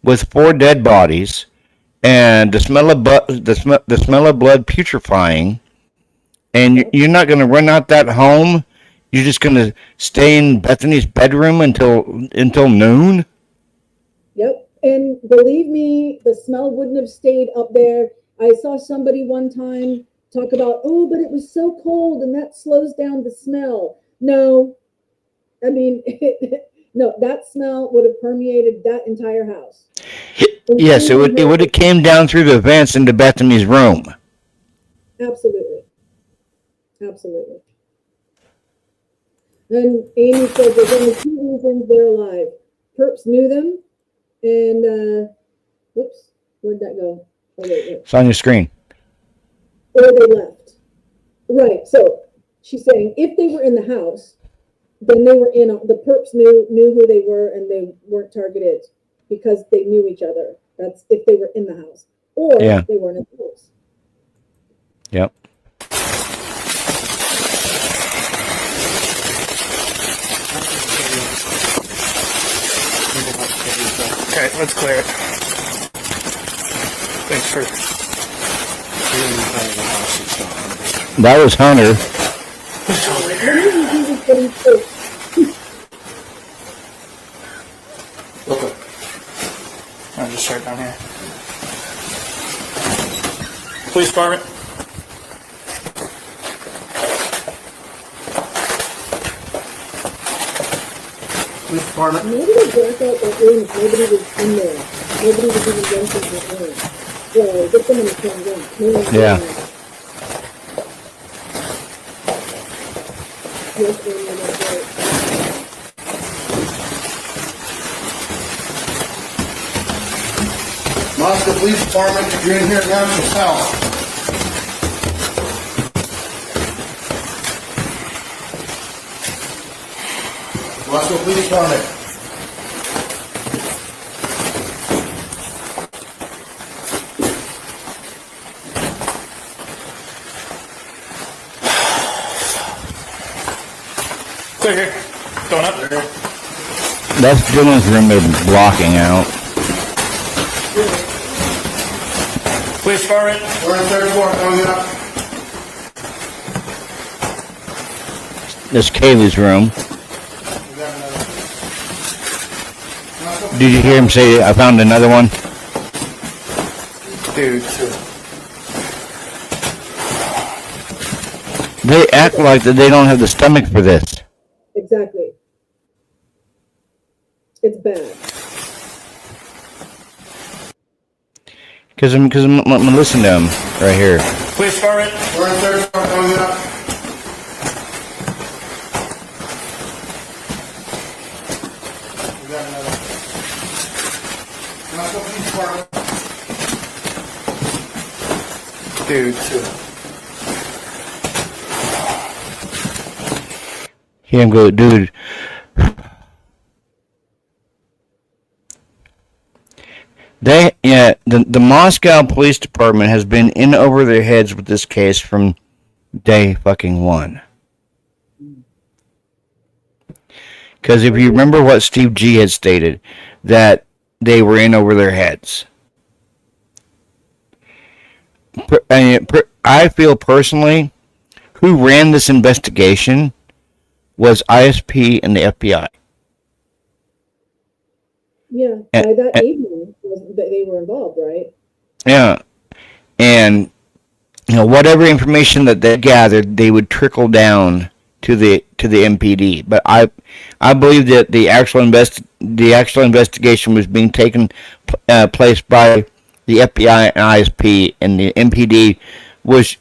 with 4 dead bodies, and the smell of the smell of blood putrefying, and you're not going to run out that home. You're just going to stay in Bethany's bedroom until noon. Yep. And believe me, the smell wouldn't have stayed up there. I saw somebody one time talk about, oh, but it was so cold and that slows down the smell. No, I mean, no, that smell would have permeated that entire house. Yes, it would have came down through the vents into Bethany's room. Absolutely. Absolutely. And Amy said there's only 2 reasons they're alive. Perps knew them, and whoops, where'd that go? Oh, wait. It's on your screen. Or they left. Right. So she's saying if they were in the house, then they were in. The perps knew who they were, and they weren't targeted because they knew each other. That's if they were in the house, or they weren't in the house. Yep. Okay, let's clear it. Thanks for. That was Hunter. Okay. I'll just start down here. Police department. Police department. Maybe they blacked out that room if nobody was in there. Nobody was even renting that room. Well, get someone to come in. No one's Yeah. in there. Yes, Amy, that's right. Moscow Police Department, if you're in here, announce yourself. Moscow Police Department. Clear here. Going up there. That's Dylan's room they're blocking out. Police department. We're on 3rd floor, coming up. That's Kaylee's room. We got another. Did you hear him say, I found another one? Dude. They act like that they don't have the stomach for this. Exactly. It's bad. Because listen to him right here. Police department. We're on 3rd floor, coming up. We got another. Moscow Police Department. Dude. Hear him go, dude. The Moscow Police Department has been in over their heads with this case from day fucking one. Because if you remember what Steve G had stated, that they were in over their heads. I feel personally, who ran this investigation was ISP and the FBI. Yeah, by that evening, they were involved, right? Yeah, and whatever information that they gathered, they would trickle down to the MPD. But I believe that the actual investigation was being taken place by the FBI and ISP, and the MPD was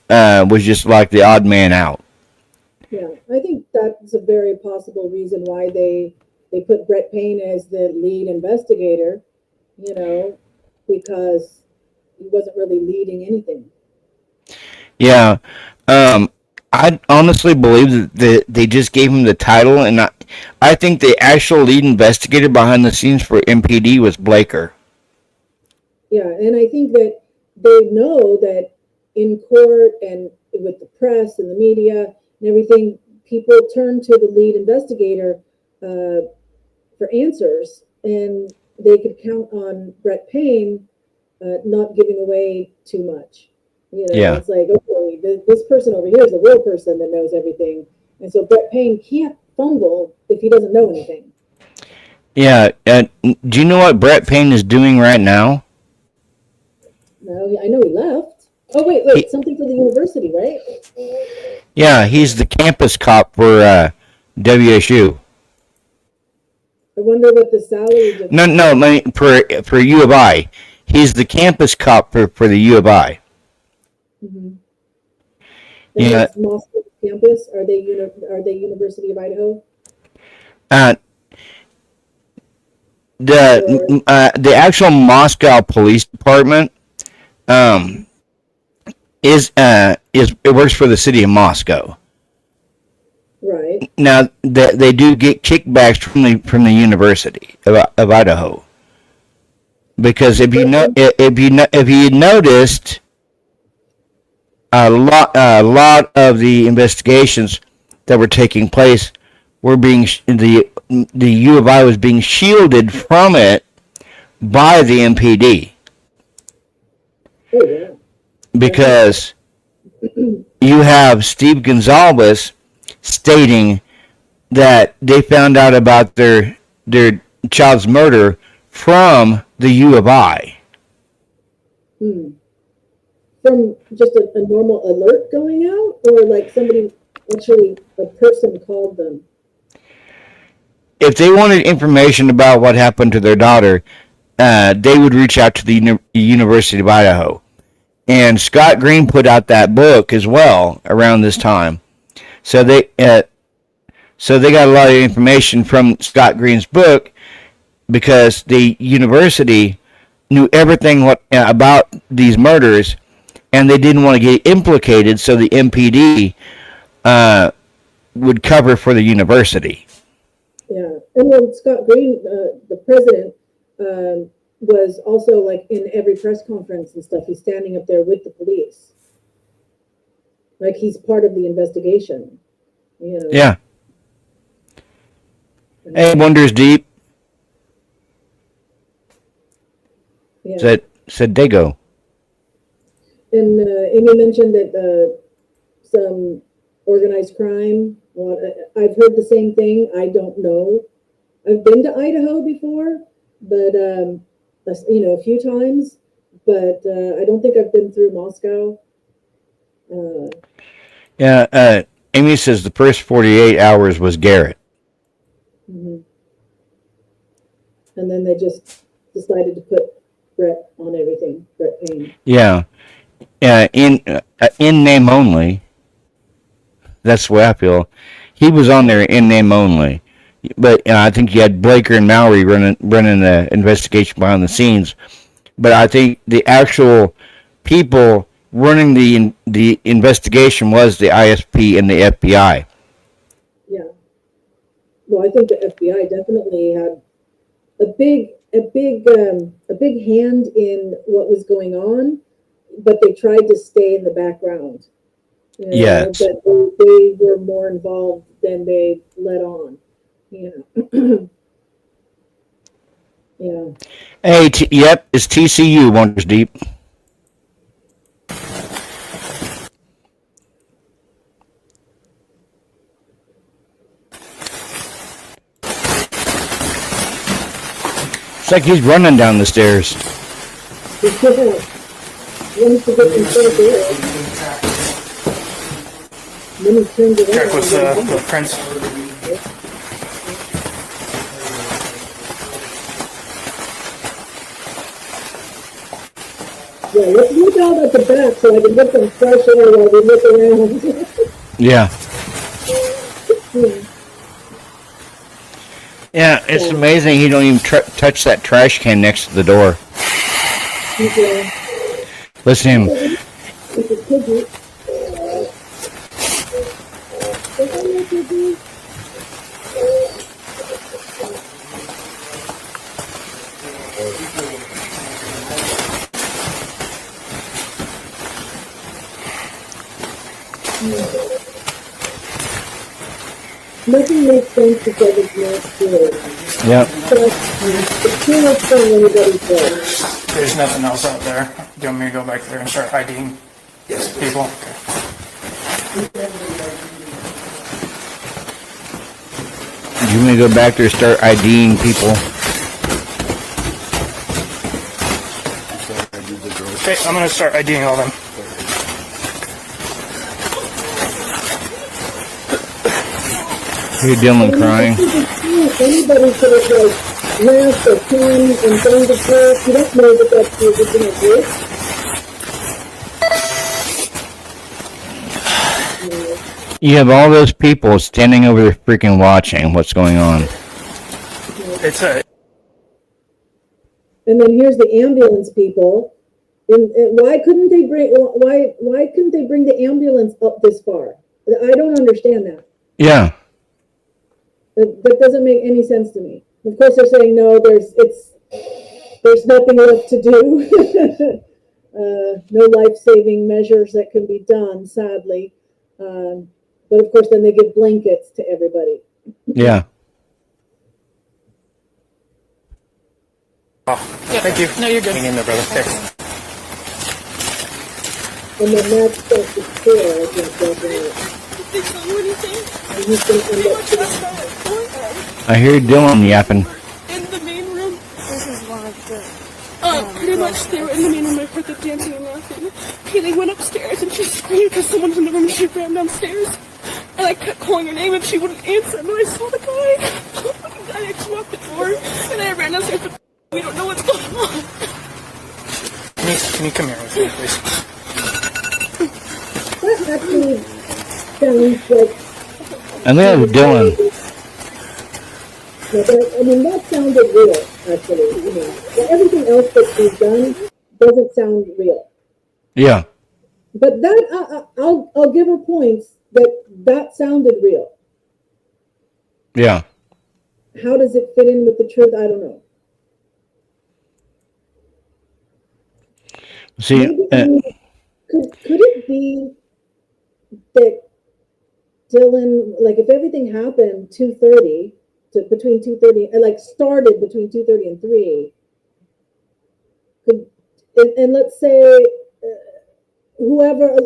just like the odd man out. Yeah, I think that's a very possible reason why they put Brett Payne as the lead investigator, because he wasn't really leading anything. Yeah, I honestly believe that they just gave him the title, and I think the actual lead investigator behind the scenes for MPD was Blaker. Yeah, and I think that they know that in court and with the press and the media and everything, people turn to the lead investigator for answers, and they could count on Brett Payne not giving away too much. Yeah. It's like, okay, this person over here is a real person that knows everything, and so Brett Payne can't fumble if he doesn't know anything. Yeah. Do you know what Brett Payne is doing right now? No, I know he left. Oh wait, something for the university, right? Yeah, he's the campus cop for WSU. I wonder what the salary difference. No, for U of I. He's the campus cop for the U of I. Mm-hmm. Yeah. That's Moscow campus. Are they University of Idaho? The actual Moscow Police Department is it works for the city of Moscow. Right. Now they do get kickbacks from the University of Idaho, because if you noticed, a lot of the investigations that were taking place were being the U of I was being shielded from it by the MPD. Oh yeah. Because you have Steve Gonzalez stating that they found out about their child's murder from the U of I. From just a normal alert going out, or like somebody actually, a person called them? If they wanted information about what happened to their daughter, they would reach out to the University of Idaho. And Scott Green put out that book as well around this time. So they got a lot of information from Scott Green's book, because the university knew everything about these murders, and they didn't want to get implicated, so the MPD would cover for the university. Yeah, and then Scott Green, the president, was also like in every press conference and stuff. He's standing up there with the police, like he's part of the investigation. Yeah. Hey, Wonders Deep. Yeah. Said Dago. And Amy mentioned that some organized crime. Well, I've heard the same thing. I don't know. I've been to Idaho before, but a few times. But I don't think I've been through Moscow. Yeah. Amy says the first 48 hours was Garrett. Mm-hmm. And then they just decided to put Brett on everything. Brett Payne. Yeah. In name only. That's the way I feel. He was on there in name only, but I think you had Blaker and Mowry running the investigation behind the scenes. But I think the actual people running the investigation was the ISP and the FBI. Yeah. Well, I think the FBI definitely had a big hand in what was going on, but they tried to stay in the background. Yes. But they were more involved than they let on. Yeah. Hey, yep, it's TCU, Wonders Deep. It's like he's running down the stairs. Once to get in front of the then he turns around. Check with Prince. Yeah, let's look out at the back so I can get some fresh air while we look around. Yeah. Yeah, it's amazing he don't even touch that trash can next to the door. Okay. Listen to him. It's a piggy. Nothing makes sense because it's not true. Yep. But it's too much fun when anybody's there. There's nothing else out there. Do you want me to go back there and start IDing people? Okay. You want me to go back there and start IDing people? Okay, I'm gonna start IDing all them. Hear Dylan crying. Anybody could have like laughed or came and gone to church. You don't know that that's the original group. You have all those people standing over there freaking watching what's going on. It's a. And then here's the ambulance people. And why couldn't they bring the ambulance up this far? I don't understand that. Yeah. That doesn't make any sense to me. Of course, they're saying no. There's nothing left to do. No life-saving measures that can be done, sadly. But of course, then they give blankets to everybody. Yeah. Oh, thank you. No, you're good. Hang in there, brother. Okay. And then that's just the score, I think, definitely. And he's going to end up I hear Dylan yapping. In the main room. This is one of the. Pretty much they were in the main room. I heard them dancing and laughing. Kaylee went upstairs and she screamed because someone was in the room and she ran downstairs. And I kept calling her name and she wouldn't answer. And then I saw the guy. I actually walked the door and I ran downstairs. But we don't know what's going on. Can you come here with me, please? That actually sounds like. And then Dylan. I mean, that sounded real, actually. You know, everything else that she's done doesn't sound real. Yeah. But that I'll give her points that sounded real. Yeah. How does it fit in with the truth? I don't know. See, could it be that Dylan, like, if everything happened 2:30 to between 2:30 and like started between 2:30 and 3, and let's say whoever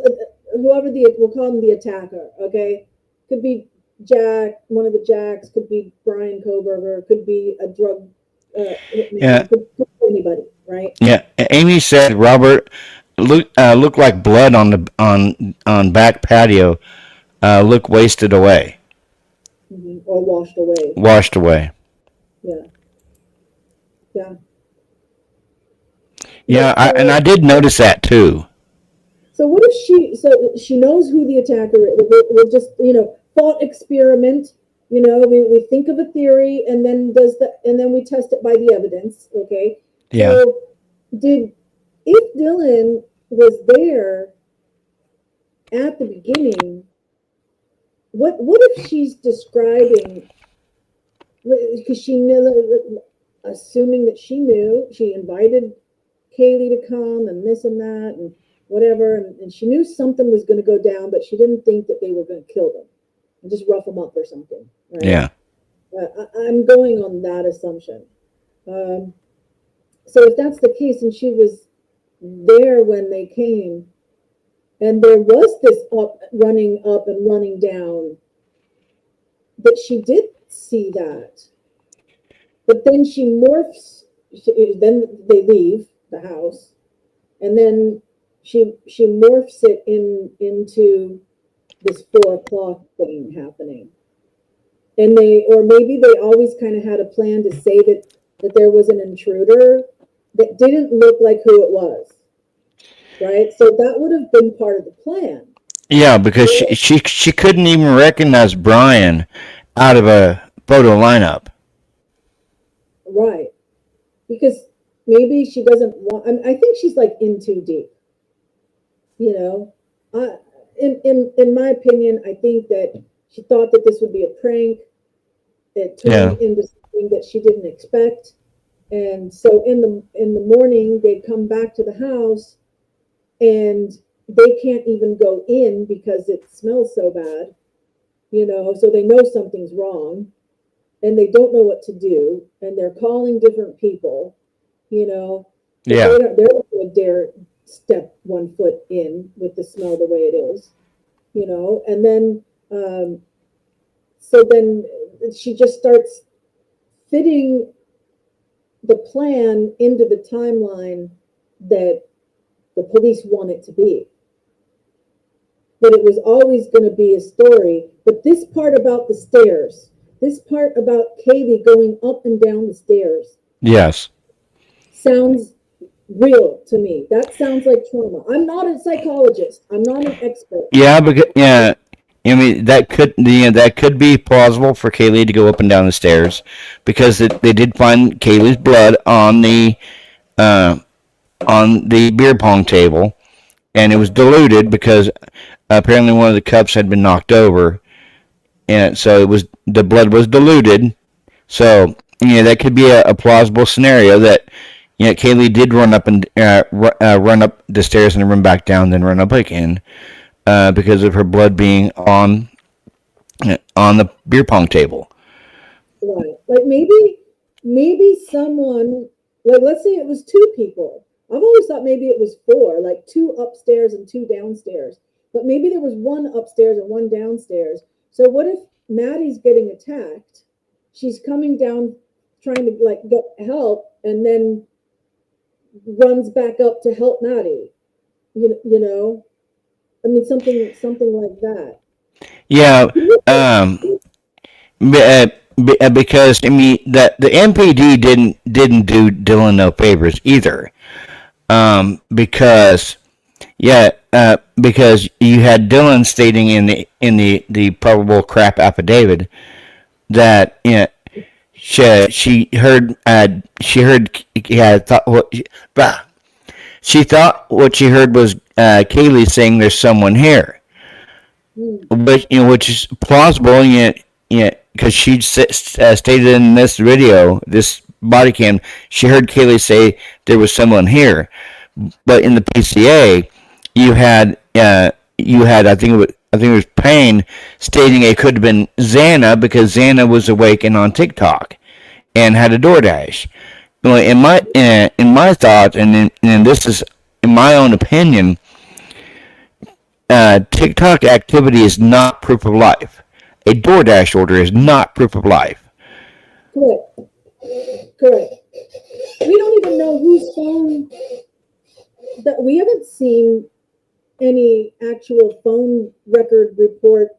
we'll call him the attacker, okay? Could be Jack, one of the Jacks, could be Brian Koberger, could be a drug hitman, Yeah. could be anybody, right? yeah. Amy said Robert looked like blood on the on back patio. Looked wasted away. Or washed away. Washed away. Yeah. Yeah. Yeah, I did notice that too. So what if she knows who the attacker is? We'll just, thought experiment. We think of a theory and then we test it by the evidence. Okay. Yeah. So if Dylan was there at the beginning, what if she's describing, because she knew, assuming that she knew, she invited Kaylee to come and this and that and whatever, and she knew something was going to go down, but she didn't think that they were going to kill them and just rough them up or something. Right? Yeah. I'm going on that assumption. So if that's the case, and she was there when they came, and there was this running up and running down, that she did see that, but then she morphs. Then they leave the house, and then she morphs it into this 4 o'clock thing happening. And maybe they always kind of had a plan to say that there was an intruder that didn't look like who it was, right? So that would have been part of the plan. Yeah, because she couldn't even recognize Brian out of a photo lineup. Right. Because maybe she doesn't want, I think she's like in too deep. In my opinion, I think that she thought that this would be a prank. It turned into something that she didn't expect. And so in the morning, they come back to the house, and they can't even go in because it smells so bad, you know, so they know something's wrong and they don't know what to do. And they're calling different people, you know. Yeah. They're not going to dare step 1 foot in with the smell the way it is, you know. And then, so then she just starts fitting the plan into the timeline that the police want it to be. That it was always going to be a story. But this part about the stairs, this part about Kaylee going up and down the stairs, Yes. sounds real to me. That sounds like trauma. I'm not a psychologist. I'm not an expert. Yeah, because yeah, I mean that could be plausible for Kaylee to go up and down the stairs because they did find Kaylee's blood on the beer pong table, and it was diluted because apparently one of the cups had been knocked over, and so the blood was diluted. So that could be a plausible scenario that Kaylee did run up and run up the stairs and run back down, then run up again because of her blood being on the beer pong table. Right. Like maybe someone, like let's say it was 2 people. I've always thought maybe it was 4, like 2 upstairs and 2 downstairs. But maybe there was 1 upstairs and 1 downstairs. So what if Maddie's getting attacked? She's coming down trying to like get help and then runs back up to help Maddie. You know? I mean something like that. Yeah. Because I mean that the MPD didn't do Dylan no favors either. Because you had Dylan stating in the probable crap affidavit that she thought what she heard was Kaylee saying there's someone here, but which is plausible, because she stated in this video, this body cam, she heard Kaylee say there was someone here, but in the PCA, you had I think it was Payne stating it could have been Xana because Xana was awake and on TikTok and had a DoorDash. Well, in my thoughts, and this is in my own opinion, TikTok activity is not proof of life. A DoorDash order is not proof of life. Correct. We don't even know whose phone. That we haven't seen any actual phone record report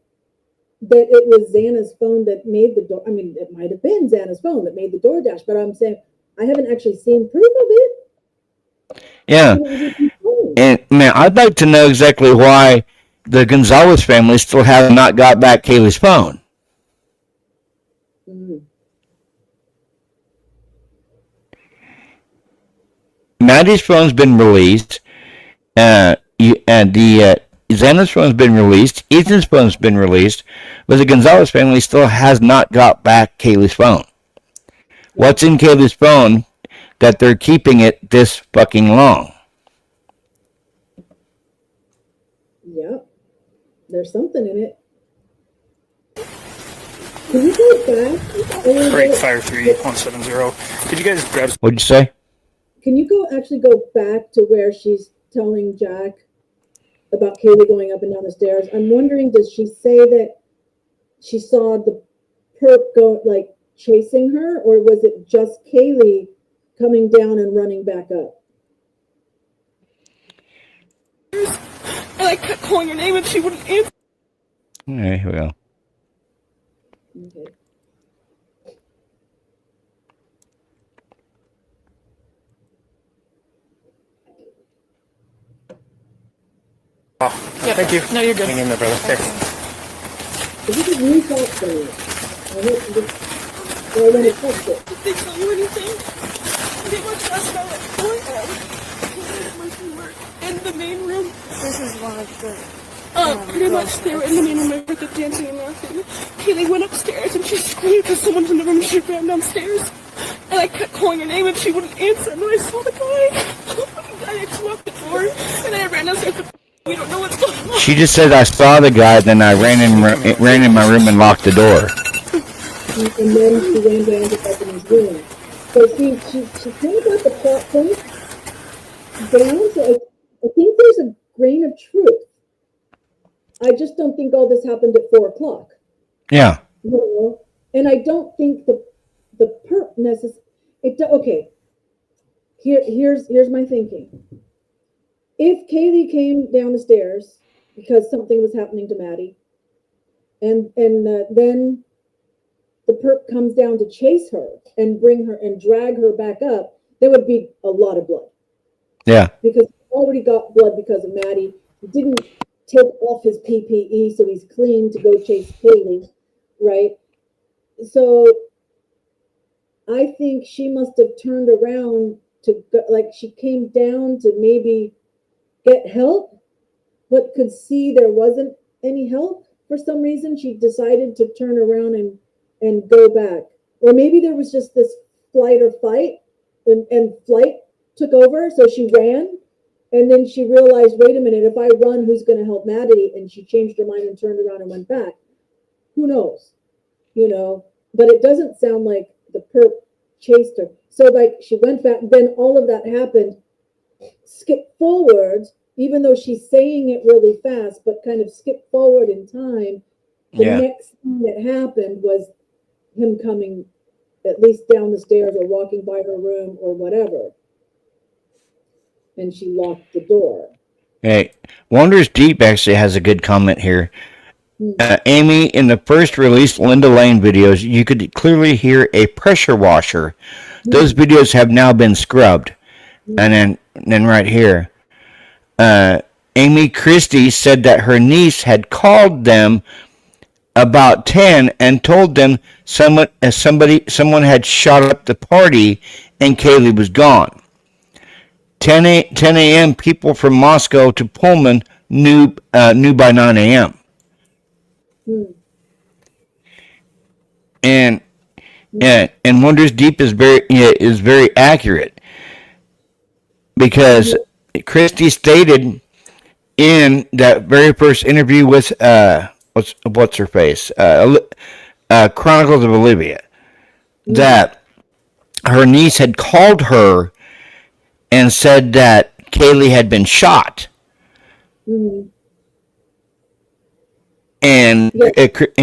that it was Xana's phone that made the door. I mean, it might have been Xana's phone that made the DoorDash, but I'm saying I haven't actually seen proof of it. Yeah, and man, I'd like to know exactly why the Gonzalez family still have not got back Kaylee's phone. Maddie's phone's been released. Xana's phone's been released. Ethan's phone's been released, but the Gonzalez family still has not got back Kaylee's phone. What's in Kaylee's phone that they're keeping it this fucking long? Yeah, there's something in it. Can you go back? Great Fire 3170. Could you guys grab? What'd you say? Can you go back to where she's telling Jack about Kaylee going up and down the stairs? I'm wondering, does she say that she saw the perp go like chasing her, or was it just Kaylee coming down and running back up? And I kept calling her name and she wouldn't answer. Okay, here we go. Okay. Oh, yeah, thank you. No, you're good. Hang in there, brother. Thanks. This is a new thought for me. I want to touch it. Did they tell you anything? They were just about like 4 hours. In the main room. This is one of the... Pretty much they were in the main room. I heard the dancing and laughing. Kaylee went upstairs and she screamed because someone in the room. She ran downstairs. And I kept calling her name and she wouldn't answer. And then I saw the guy. I just locked the door and I ran downstairs. don't know what's going on. She just said I saw the guy, then I ran in my room and locked the door. And then she ran down to Bethany's room. So she kind of got the plot point down. So I think there's a grain of truth. I just don't think all this happened at 4 o'clock. Yeah. You know? And I don't think the perp necessarily. Okay. Here's my thinking. If Kaylee came down the stairs because something was happening to Maddie, and then the perp comes down to chase her and bring her and drag her back up, there would be a lot of blood. Yeah. Because he already got blood because of Maddie. He didn't take off his PPE, so he's clean to go chase Kaylee, right? So I think she must have turned around to go, like she came down to maybe get help, but could see there wasn't any help for some reason. She decided to turn around and go back. Or maybe there was just this flight or fight and flight took over. So she ran and then she realized, wait a minute, if I run, who's going to help Maddie? And she changed her mind and turned around and went back. Who knows? You know, but it doesn't sound like the perp chased her. So like she went back, then all of that happened. Skip forward, even though she's saying it really fast, but kind of skip forward in time. The next thing that happened was him coming at least down the stairs or walking by her room or whatever. And she locked the door. Hey, Wonders Deep actually has a good comment here. Amy, in the first released Linda Lane videos, you could clearly hear a pressure washer. Those videos have now been scrubbed. And then right here, Amy Christie said that her niece had called them about 10 and told them someone had shot up the party and Kaylee was gone. 10 a.m. people from Moscow to Pullman knew by 9 a.m. And Wonders Deep is very accurate because Christie stated in that very first interview with what's her face Chronicles of Olivia that her niece had called her and said that Kaylee had been shot. And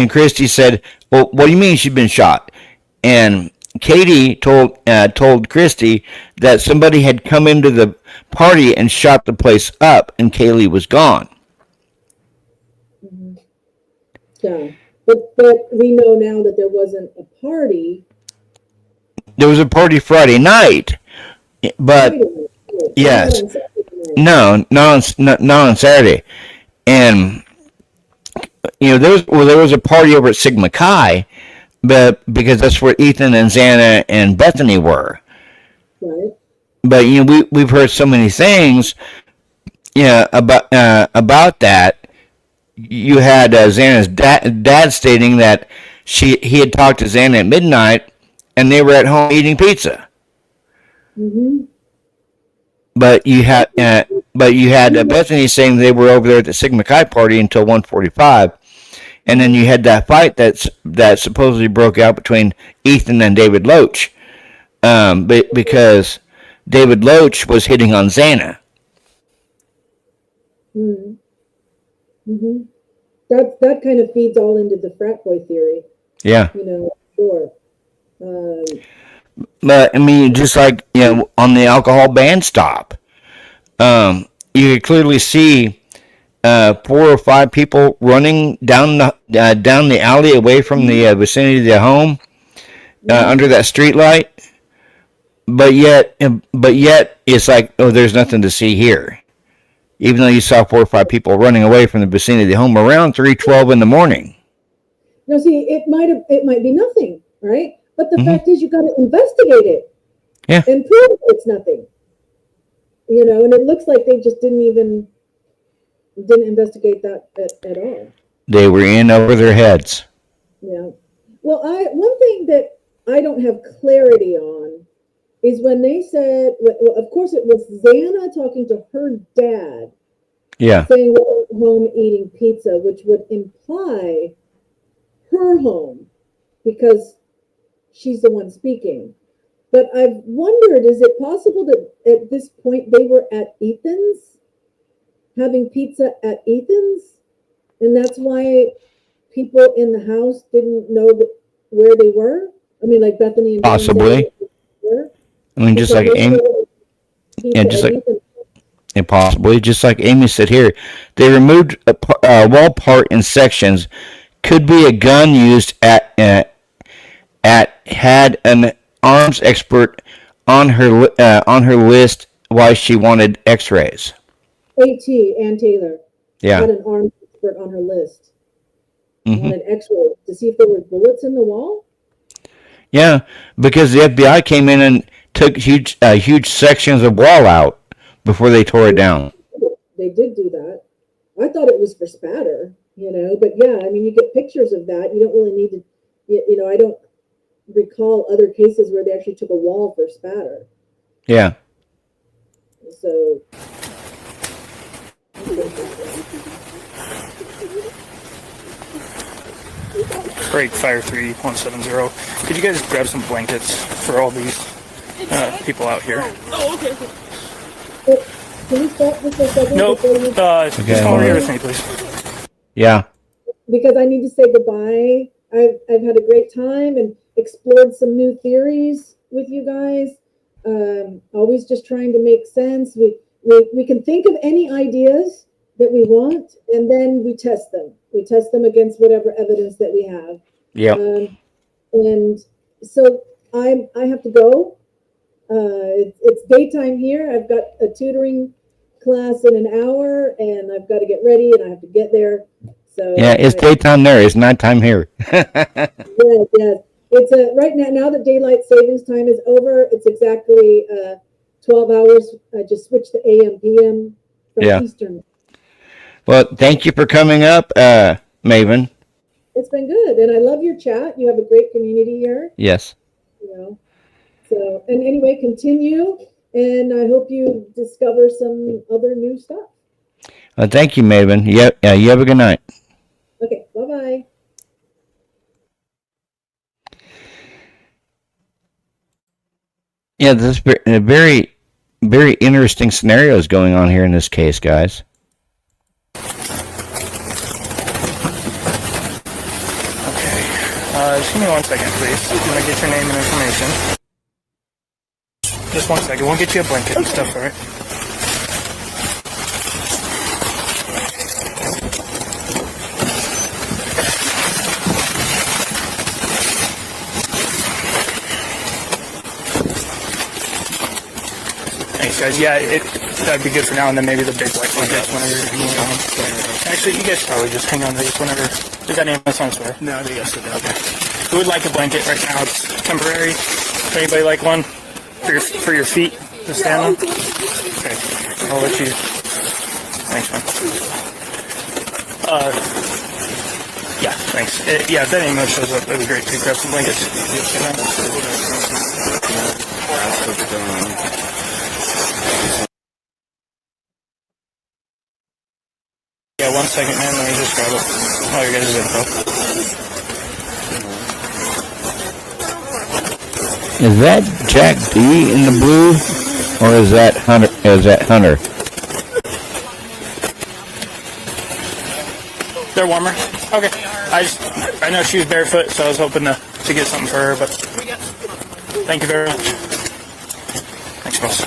Christy said, "Well, what do you mean she's been shot?" And Katie told Christy that somebody had come into the party and shot the place up, and Kaylee was gone. Yeah, but we know now that there wasn't a party. There was a party Friday night, but yes, not on Saturday, and there was a party over at Sigma Chi, but because that's where Ethan and Xana and Bethany were. Right. But we've heard so many things, about that. You had Xana's dad stating that he had talked to Xana at midnight, and they were at home eating pizza. But you had Bethany saying they were over there at the Sigma Chi party until 1:45, and then you had that fight that supposedly broke out between Ethan and David Loach, because David Loach was hitting on Xana. That kind of feeds all into the frat boy theory. Yeah. Sure. But I mean, just like on the alcohol ban stop, you could clearly see 4 or 5 people running down the alley away from the vicinity of their home under that street light. But yet it's like, oh, there's nothing to see here. Even though you saw 4 or 5 people running away from the vicinity of the home around 3:12 in the morning. Now, see, it might be nothing, right? But the fact is, you got to investigate it, and prove it's nothing. And it looks like they just didn't investigate that at all. They were in over their heads. Yeah. Well, one thing that I don't have clarity on is when they said, well, of course it was Xana talking to her dad Yeah. saying we're at home eating pizza, which would imply her home because she's the one speaking. But I've wondered, is it possible that at this point they were at Ethan's, having pizza at Ethan's? And that's why people in the house didn't know where they were? I mean, like Bethany and John said Possibly. were. I mean, just like Amy, yeah, just like possibly, just like Amy said here, they removed a wall part in sections. Could be a gun used at had an arms expert on her list why she wanted X-rays. AT, Ann Taylor, Yeah. had an arms expert on her list. Mm-hmm. Wanted X-ray to see if there were bullets in the wall. Yeah, because the FBI came in and took huge sections of wall out before they tore it down. They did do that. I thought it was for spatter, but yeah, I mean, you get pictures of that. You don't really need to, I don't recall other cases where they actually took a wall for spatter. Yeah. So. Break Fire 3170. Could you guys grab some blankets for all these people out here? Oh, okay. Can you stop just a second? Nope. Just come over here with me, please. Yeah. Because I need to say goodbye. I've had a great time and explored some new theories with you guys. Always just trying to make sense. We can think of any ideas that we want, and then we test them. We test them against whatever evidence that we have. Yeah. And so I have to go. It's daytime here. I've got a tutoring class in an hour, and I've got to get ready, and I have to get there. So yeah, it's daytime there. It's nighttime here. Yes. It's right now that daylight savings time is over. It's exactly 12 hours. I just switched to AM PM from Eastern. Well, thank you for coming up, Maven. It's been good, and I love your chat. You have a great community here. Yes. So, and anyway, continue, and I hope you discover some other new stuff. Thank you, Maven. You have a good night. Okay, bye-bye. Yeah, there's very, very interesting scenarios going on here in this case, guys. Just give me 1 second, please. I'm gonna get your name and information. Just 1 second. We'll get you a blanket and stuff, alright? Thanks, guys. Yeah, that'd be good for now, and then maybe the big white blankets whenever you're moving on. Actually, you guys probably just hang on to these whenever. Does that name sound swear? No, they yes, okay. Who would like a blanket right now? It's temporary. Anybody like one for your feet to stand on? Okay, I'll let you. Thanks, man. Yeah, thanks. Yeah, if that email shows up, that'd be great to grab some blankets. Yeah, 1 second, man. Let me just grab it. Oh, you guys' info. Is that Jack D in the blue, or is that Hunter? They're warmer. Okay. I know she was barefoot, so I was hoping to get something for her, but thank you very much. Thanks, boss.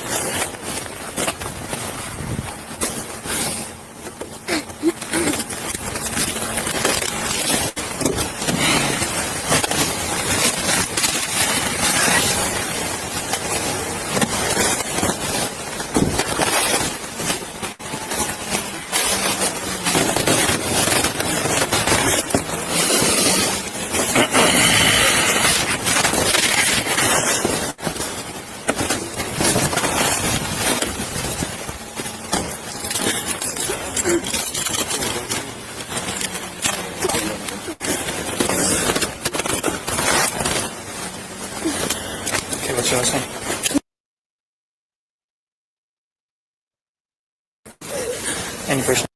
And your first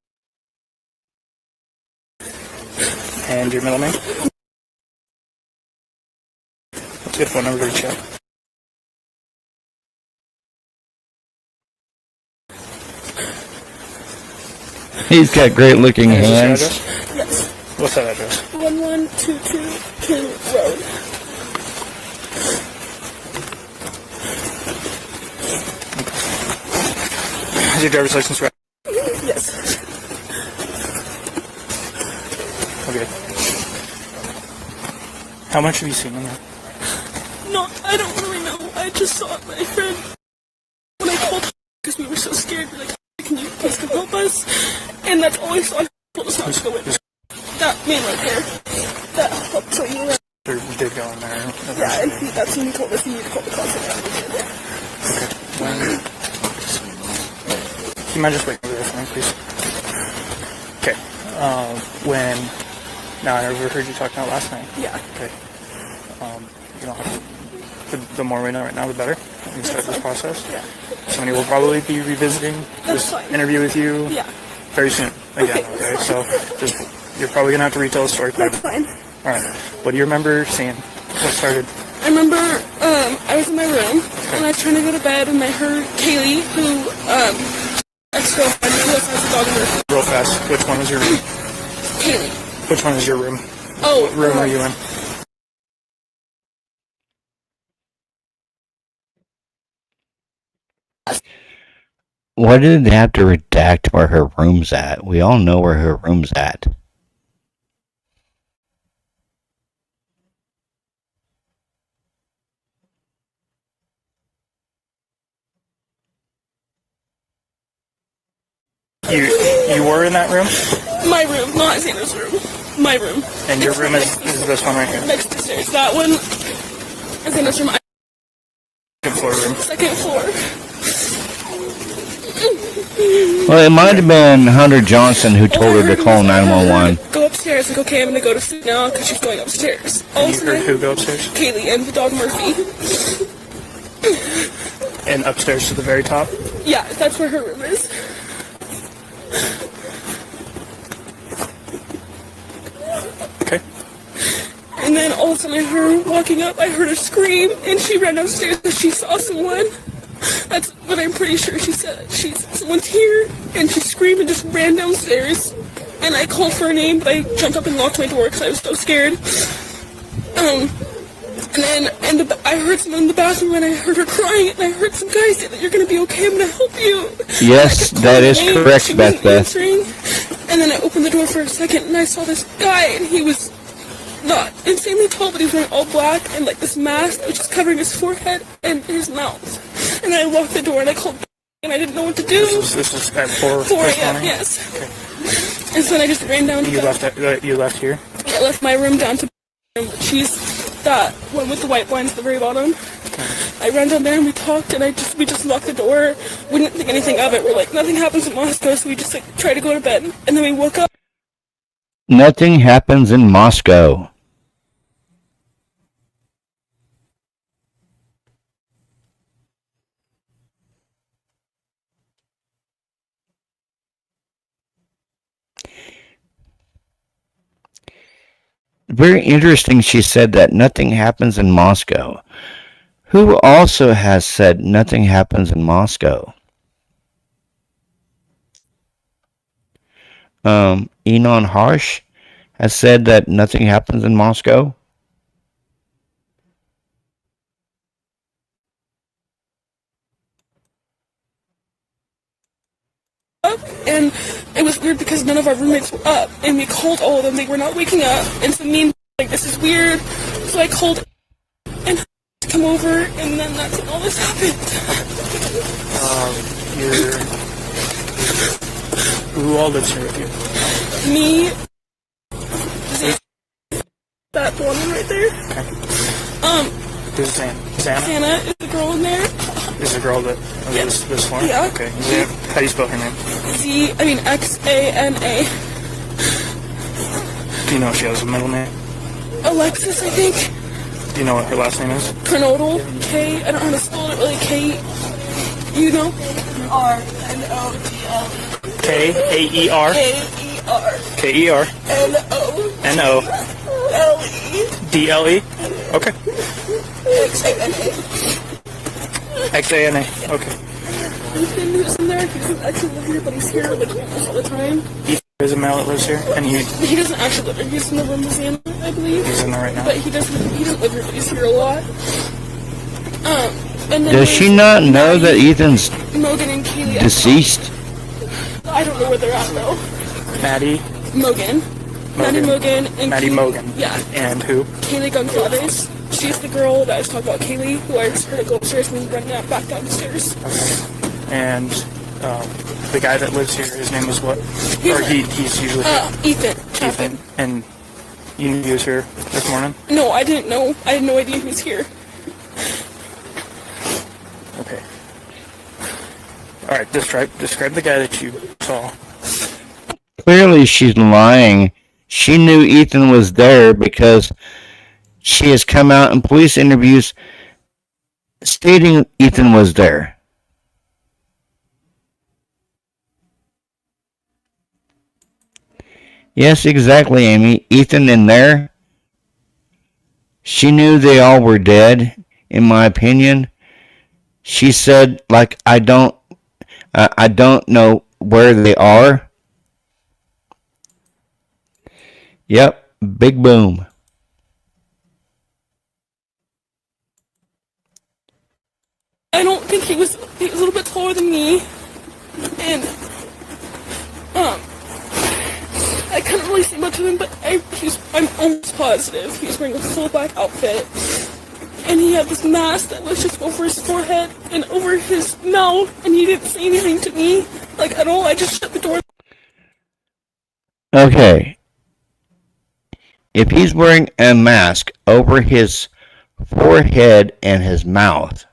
name? And your middle name? What's a good phone number to reach out? He's got great looking And is hands. this your address? Yes. What's that address? 1122 King Road. Is your driver's license right? Yes. Okay. How much have you seen in there? No, I don't really know. I just saw my friend when I called because we were so scared. We're like, can you please come help us? And that's all I saw. He told us not to go in there. That man right there. That helped show you around. Or did go in there? Yeah, and that's when he told us he needed to call the cops. Okay. You mind just waiting over there for me, please? Okay. Now I overheard you talking about last night. Yeah. Okay. You don't have to. The more we know right now, the better. We can start this process. Yeah. Somebody will probably be revisiting this fine. interview with you Yeah. very soon. Again, okay? So you're probably going to have to retell the story. That's fine. All right. What do you remember seeing? What started? I remember I was in my room and I was trying to go to bed and I heard Kaylee, who ex-girlfriend who has a dog in her. Real fast. Which one was your room? Kaylee. Which one is your room? Oh. What room are you in? Why did they have to redact where her room's at? We all know where her room's at. You were in that room? My room, not Xana's room. My room. And your room is this one right here? Next to stairs. That one is Xana's room. Second floor room. Second floor. Well, it might have been Hunter Johnson who told her to call 911. Go upstairs. Like, okay, I'm gonna go to sleep now because she's going upstairs. And you heard who go upstairs? Kaylee and the dog Murphy. And upstairs to the very top? Yeah, that's where her room is. Okay. And then all of a sudden I heard her walking up, I heard her scream, and she ran upstairs because she saw someone. That's what I'm pretty sure she said. Someone's here, and she screamed and just ran downstairs. And I called for her name, but I jumped up and locked my door because I was so scared. And then I heard someone in the bathroom, and I heard her crying, and I heard some guy say that you're going to be okay, I'm going to help you. Yes, that is correct, Beth. And then I opened the door for a second, and I saw this guy, and he was not insanely tall, but he was wearing all black and like this mask that was just covering his forehead and his mouth. And I locked the door and I called, and I didn't know what to do. This was at 4 a.m. Yes. Okay. And so then I just ran down. You left here? I left my room down to. She's that one with the white blinds at the very bottom. Okay. I ran down there and we talked, and we just locked the door. We didn't think anything of it. We're like, nothing happens in Moscow, so we just like tried to go to bed, and then we woke up. Nothing happens in Moscow. Very interesting she said that nothing happens in Moscow. Who also has said nothing happens in Moscow? Enon Harsh has said that nothing happens in Moscow. And it was weird because none of our roommates were up, and we called all of them. They were not waking up, and so me and like, this is weird. So I called and to come over, and then that's when all this happened. Who all lives here with you? Me, that woman right there. Okay. Who's Xana? Xana is the girl in there. Is the girl that this one? Yeah. Okay. How do you spell her name? Xana. Do you know if she has a middle name? Alexis, I think. Do you know what her last name is? Kernodal. K. I don't know how to spell it really. K. You know? RNODL. K-A-E-R. K-E-R. K-E-R. N-O. N-O. L-E. D-L-E. Okay. X-A-N-A. X-A-N-A. Okay. Ethan, who's in there, he doesn't actually live here, but he's here like almost all the time. Ethan is a male that lives here, and He doesn't actually live here. He's in the room with Xana, I believe. he's in there right now. But he doesn't live here, but he's here a lot. And then Does she not know that Ethan's Mogan and Kaylee. deceased? I don't know where they're at though. Maddie. Mogan. Maddie Mogan and Maddie Kaylee- Mogan. Yeah. And who? Kaylee Gonzalez. She's the girl that I was talking about, Kaylee, who I just heard her go upstairs and run back down the stairs. Okay. And the guy that lives here, his name is what? Or he's usually here. Ethan. Chapman. Ethan. And you knew he was here this morning? No, I didn't know. I had no idea he was here. Okay. Alright, describe the guy that you saw. Clearly she's lying. She knew Ethan was there because she has come out in police interviews stating Ethan was there. Yes, exactly, Amy. Ethan in there. She knew they all were dead, in my opinion. She said, like, I don't know where they are. Yep, big boom. I don't think he was a little bit taller than me. And, I couldn't really see much of him, but I'm almost positive he was wearing a full black outfit. And he had this mask that was just over his forehead and over his mouth, and he didn't say anything to me, like, at all. I just shut the door. Okay. If he's wearing a mask over his forehead and his mouth,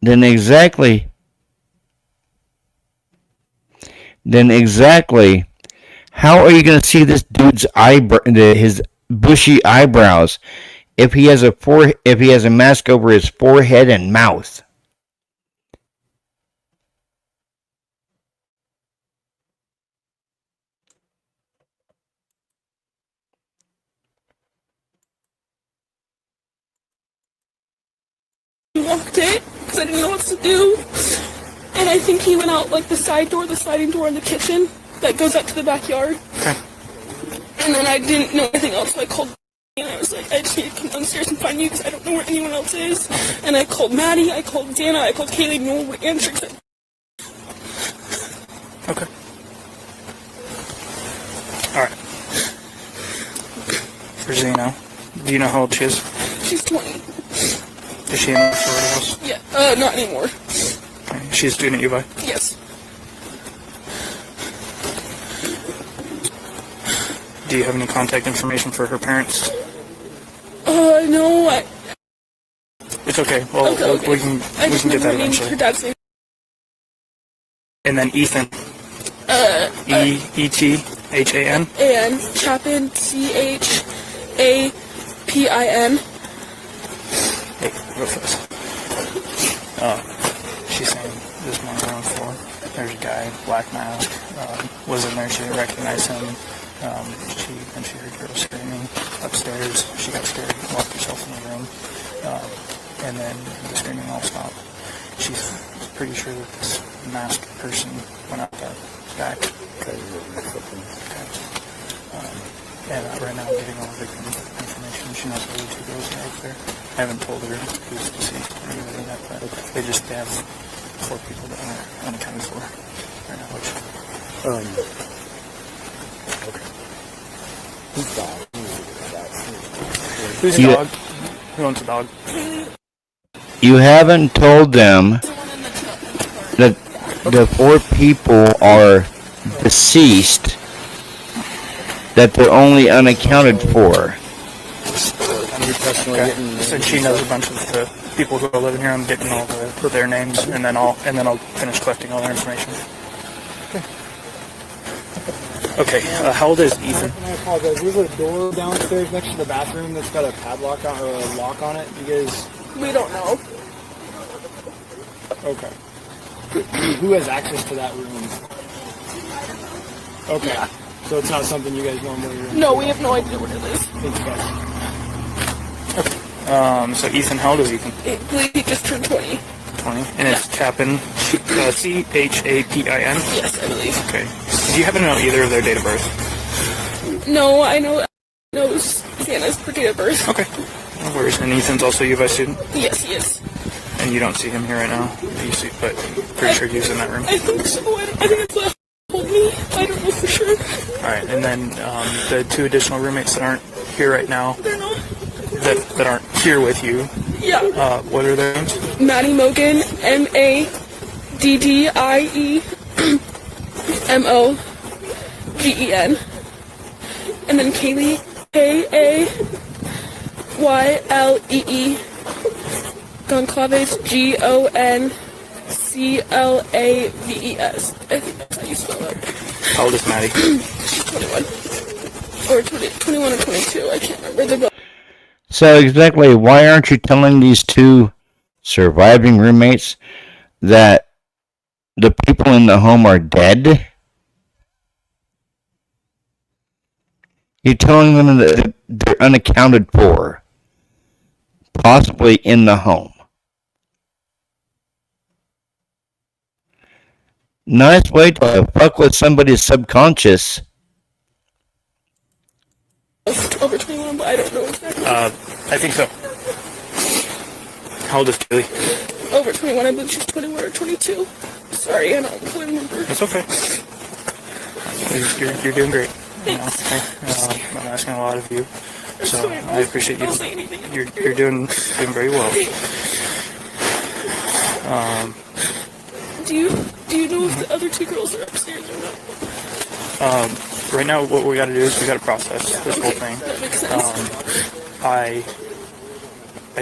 then exactly how are you going to see this dude's his bushy eyebrows if he has a mask over his forehead and mouth? He locked it because I didn't know what to do. And I think he went out like the side door, the sliding door in the kitchen that goes out to the backyard. Okay. And then I didn't know anything else, so I called and I was like, I just need to come downstairs and find you because I don't know where anyone else is. And I called Maddie, I called Xana, I called Kaylee, no one would answer. Okay. Alright. For Xana, do you know how old she is? She's 20. Is she in the sorority house? Yeah, not anymore. Okay. She's a student at UVI? Yes. Do you have any contact information for her parents? No, It's okay. Well, okay. we can get that eventually. Her dad's name. And then Ethan. E-T-H-A-N? And Chapin, C-H-A-P-I-N. Hey, real fast. She's saying this morning around 4. There's a guy, black mask, was in there. She didn't recognize him. She heard girls screaming upstairs. She got scared, locked herself in the room, and then the screaming all stopped. She's pretty sure that this masked person went out that back. Okay. And right now I'm getting all the victim information. She knows where the 2 girls are out there. I haven't told her who's deceased or anything like that, but they have 4 people that are unaccounted for right now, which... Who's the dog? Who owns the dog? You haven't told them that the 4 people are deceased, that they're only unaccounted for. Okay. So she knows a bunch of the people who are living here. I'm getting all their names, and then I'll finish collecting all their information. Okay. How old is Ethan? I apologize. There's a door downstairs next to the bathroom that's got a padlock on or a lock on it. You guys? We don't know. Okay. Who has access to that room? Okay. So it's not something you guys normally do? No, we have no idea what it is. Thank you guys. So Ethan, how old is Ethan? I believe he just turned 20. 20. And it's Chapin, Chapin. Yes, I believe. Okay. Do you happen to know either of their date of birth? No, I know knows Xana's date of birth. Okay. No worries. And Ethan's also a U of I student? Yes, he is. And you don't see him here right now? You see, but pretty sure he's in that room. I think so. I think it's left hold me. I don't know for sure. Alright, and then the 2 additional roommates that aren't here right now, They're not. that aren't here with you, Yeah. what are their names? Maddie Mogen, MADDIEMOGEN. And then Kaylee, KAYLEE. Goncalves, GONCLAVES. I think that's how you spell it. How old is Maddie? 21. Or 21 or 22, I can't remember. They're both. So exactly, why aren't you telling these 2 surviving roommates that the people in the home are dead? You're telling them that they're unaccounted for, possibly in the home. Nice way to fuck with somebody's subconscious. Over 21, but I don't know exactly. I think so. How old is Kaylee? Over 21, I believe she's 21 or 22. Sorry, I don't quite remember. That's okay. You're doing great. You know, I'm asking a lot of you, so I appreciate you. You're doing very well. Do you know if the other 2 girls are upstairs or not? Right now, what we got to do is we got to process this whole thing. That makes sense. I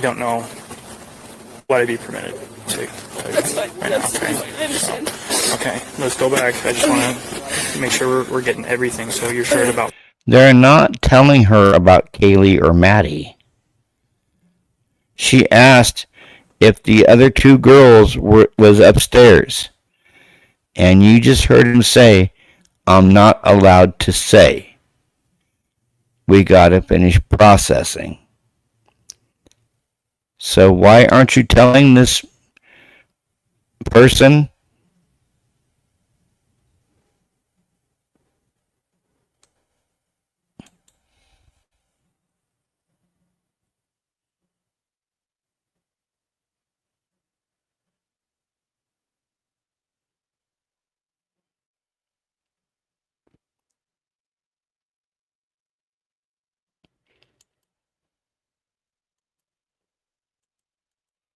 don't know what I'd be permitted to. That's fine. Right That's now, fine. okay. I understand. Okay, let's go back. I just want to make sure we're getting everything, so you're sure about. They're not telling her about Kaylee or Maddie. She asked if the other 2 girls was upstairs. And you just heard him say, I'm not allowed to say. We gotta finish processing. So why aren't you telling this person?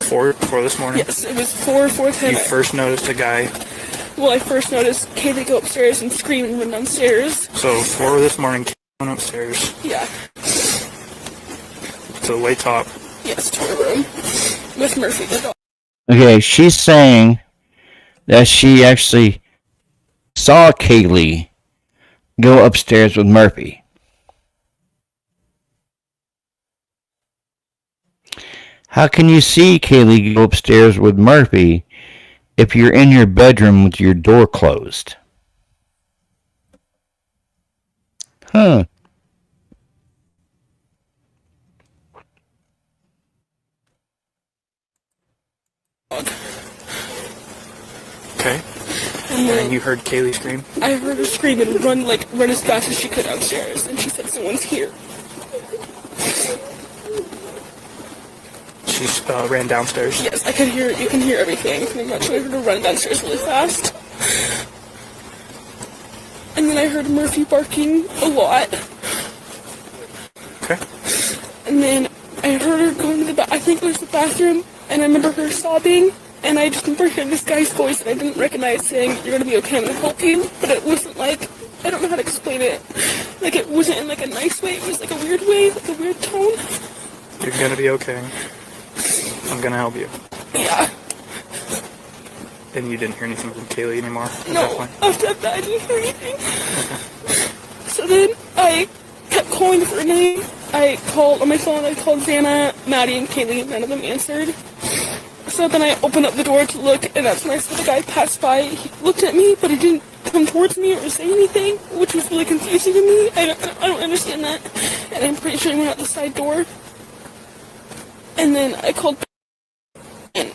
Four this morning? Yes, it was 4:10. You first noticed a guy. Well, I first noticed Kaylee go upstairs and scream and run downstairs. So 4 this morning, went upstairs Yeah. to the way top. Yes, to her room. With Murphy, the dog. Okay, she's saying that she actually saw Kaylee go upstairs with Murphy. How can you see Kaylee go upstairs with Murphy if you're in your bedroom with your door closed? Huh. Okay. And you heard Kaylee scream? I heard her scream and run as fast as she could downstairs, and she said someone's here. She ran downstairs? Yes, I could hear, you can hear everything pretty much. I heard her run downstairs really fast. And then I heard Murphy barking a lot. Okay. And then I heard her going to I think it was the bathroom, and I remember her sobbing, and I just remember hearing this guy's voice that I didn't recognize saying, "You're gonna be okay, I'm gonna help you," but it wasn't like, I don't know how to explain it. Like, it wasn't in like a nice way, it was like a weird way, like a weird tone. You're gonna be okay. I'm gonna help you. Yeah. And you didn't hear anything from Kaylee anymore at that No, point? after that I didn't hear anything. So then I kept calling for her name. I called on my phone, I called Xana, Maddie, and Kaylee, none of them answered. So then I opened up the door to look, and that's when I saw the guy pass by. He looked at me, but he didn't come towards me or say anything, which was really confusing to me. I don't understand that. And I'm pretty sure he went out the side door. And then I called and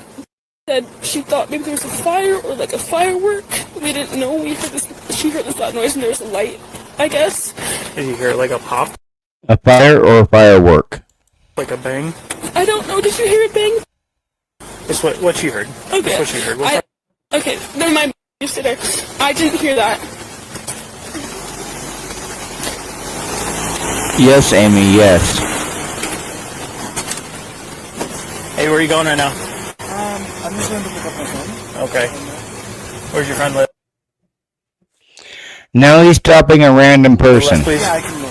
said she thought maybe there was a fire or like a firework. We didn't know. She heard this loud noise and there was a light, I guess. Did you hear like a pop? A fire or a firework? Like a bang? I don't know. Did you hear it bang? That's what she heard. Okay. That's what she heard. Okay, never mind. You sit there. I didn't hear that. Yes, Amy, yes. Hey, where are you going right now? I'm just going to pick up my phone. Okay. Where's your friend live? Now he's stopping a random person. Left, please. Yeah, I can move.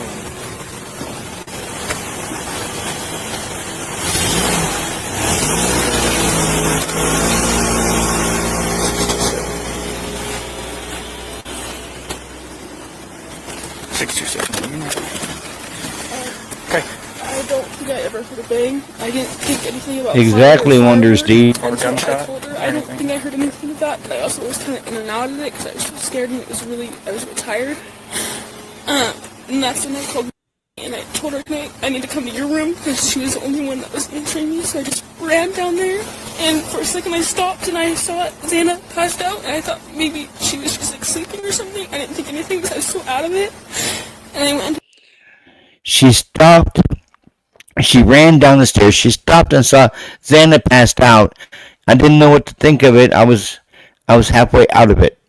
627. Okay. I don't think I ever heard a bang. I didn't think anything about Exactly, fire or Wonder fireworks. Steve. Or a So I gunshot? told her I don't think I heard anything of that, but I also was kind of in and out of it because I was so scared and I was really tired. And that's when I called and I told her, I need to come to your room because she was the only one that was answering me. So I just ran down there, and for a second I stopped and I saw Xana passed out, and I thought maybe she was just like sleeping or something. I didn't think anything because I was so out of it. And I went. She stopped. She ran down the stairs. She stopped and saw Xana passed out. I didn't know what to think of it. I was halfway out of it.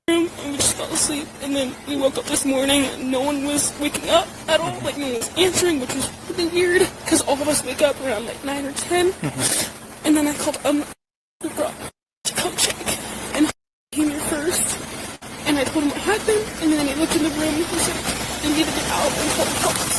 And we just fell asleep, and then we woke up this morning and no one was waking up at all, like no one was answering, which was really weird because all of us wake up around like 9 or 10. And then I called to come check, and he came here first, and I told him what happened, and then he looked in the room and he said they needed to get out and call the cops.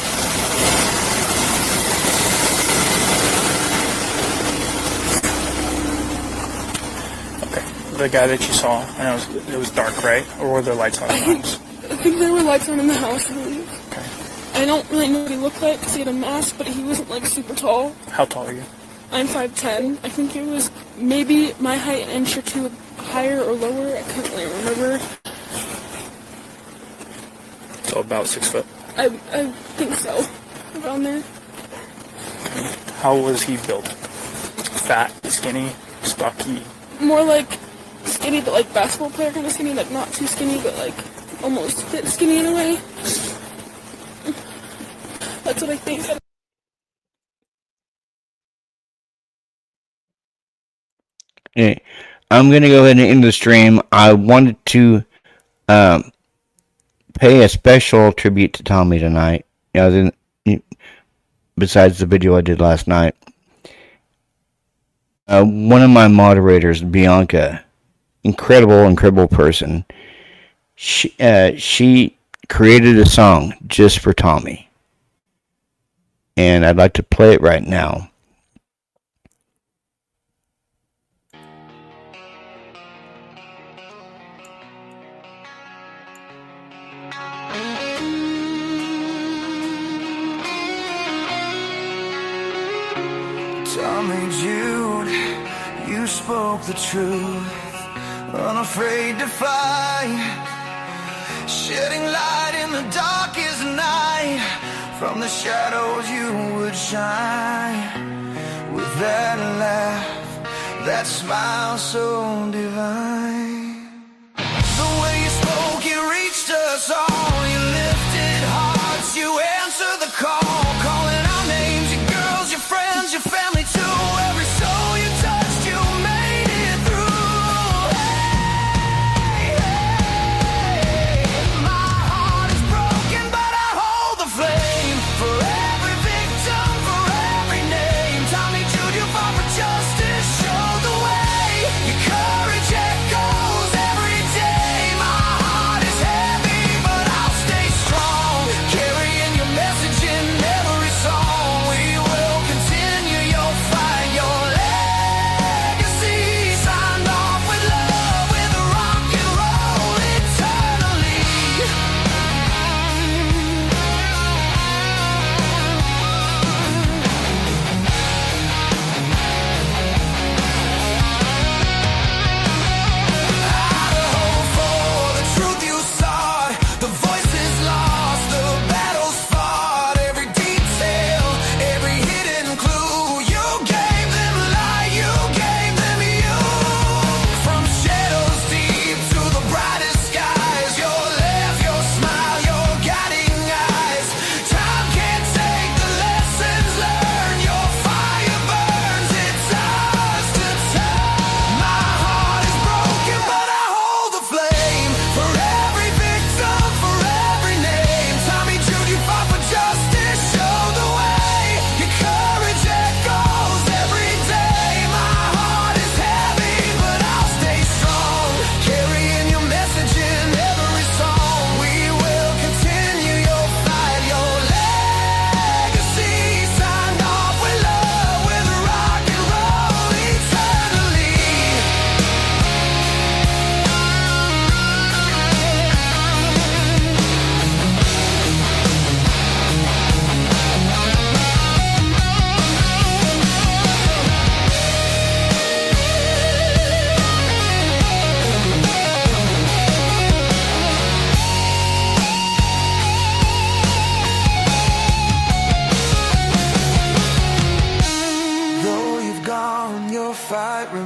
The guy that you saw, and it was dark, right? Or were there lights on in the house? I think there were lights on in the house, I believe. Okay. I don't really know what he looked like because he had a mask, but he wasn't like super tall. How tall are you? I'm 5'10". I think it was maybe my height an inch or two higher or lower. I couldn't really remember. So about 6 foot. I think so. Around there. How was he built? Fat, skinny, stocky? More like skinny, but like basketball player kind of skinny. Like not too skinny, but like almost fit skinny in a way. That's what I think. Okay, I'm going to go ahead and end the stream. I wanted to pay a special tribute to Tommy tonight. Besides the video I did last night. One of my moderators, Bianca, incredible person. She created a song just for Tommy. And I'd like to play it right now. Tommy Jude, you spoke the truth, unafraid to fight, shedding light in the darkest night. From the shadows you would shine, with that laugh, that smile so divine. The way you spoke, it reached us all. You lifted hearts, you answered the call, calling our names, your girls, your friends, your family too. Every soul you touched, you made it through. Hey, hey, my heart is broken, but I hold the flame. For every victim, for every name, Tommy Jude, you fought for justice, showed the way. Your courage echoes every day. My heart is heavy, but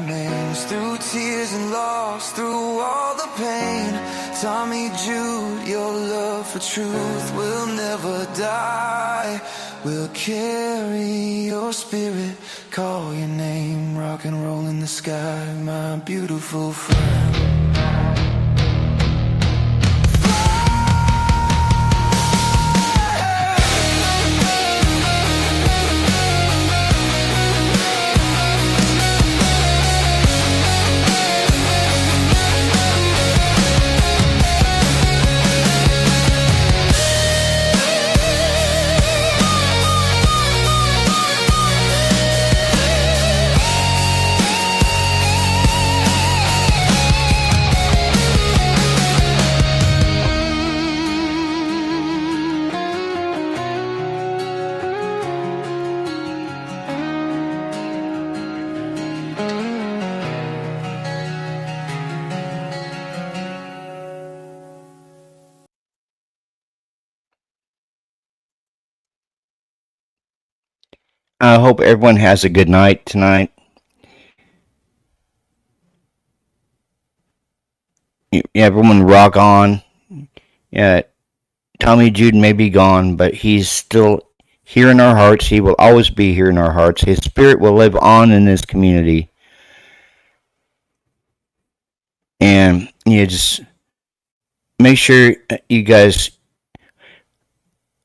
remains. Through tears and loss, through all the pain, Tommy Jude, your love for truth will never die. We'll carry your spirit, call your name, rock and roll in the sky, my beautiful friend. I hope everyone has a good night tonight. Everyone rock on. Tommy Jude may be gone, but he's still here in our hearts. He will always be here in our hearts. His spirit will live on in this community. And just make sure you guys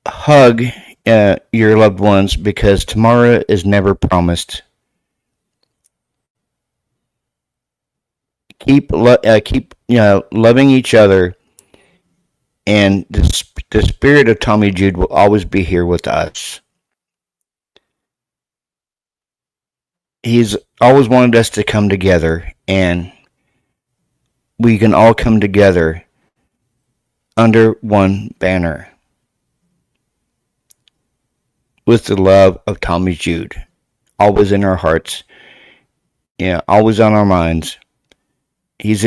hug your loved ones, because tomorrow is never promised. Keep loving each other, and the spirit of Tommy Jude will always be here with us. He's always wanted us to come together, and we can all come together under one banner with the love of Tommy Jude, always in our hearts, always on our minds. He's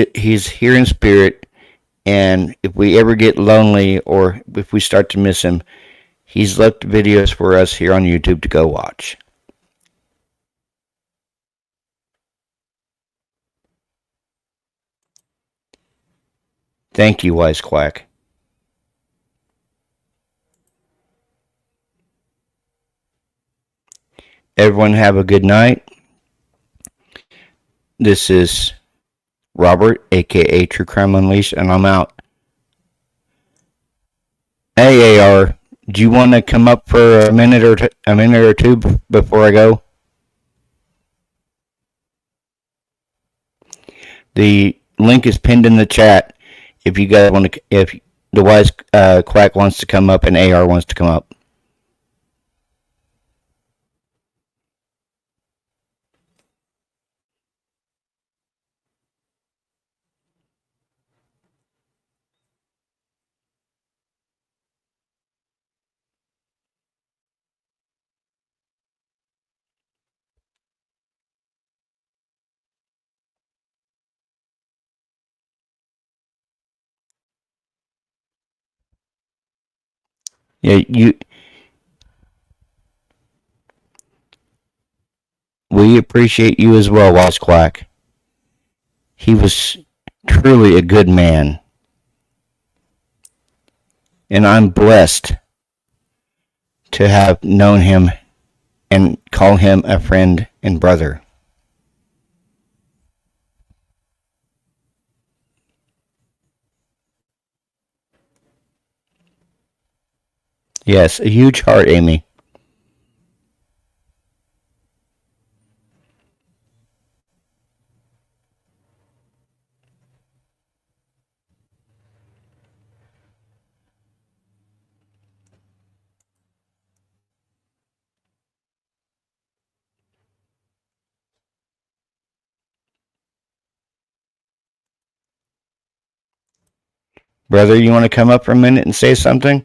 here in spirit, and if we ever get lonely or if we start to miss him, he's left videos for us here on YouTube to go watch. Thank you, Wise Quack. Everyone have a good night. This is Robert, aka True Crime Unleashed, and I'm out. Hey, AR, do you want to come up for a minute or two before I go? The link is pinned in the chat. If you guys want to, if the Wise Quack wants to come up and AR wants to come up. Yeah, we appreciate you as well, Wise Quack. He was truly a good man, and I'm blessed to have known him and call him a friend and brother. Yes, a huge heart, Amy. Brother, you want to come up for a minute and say something?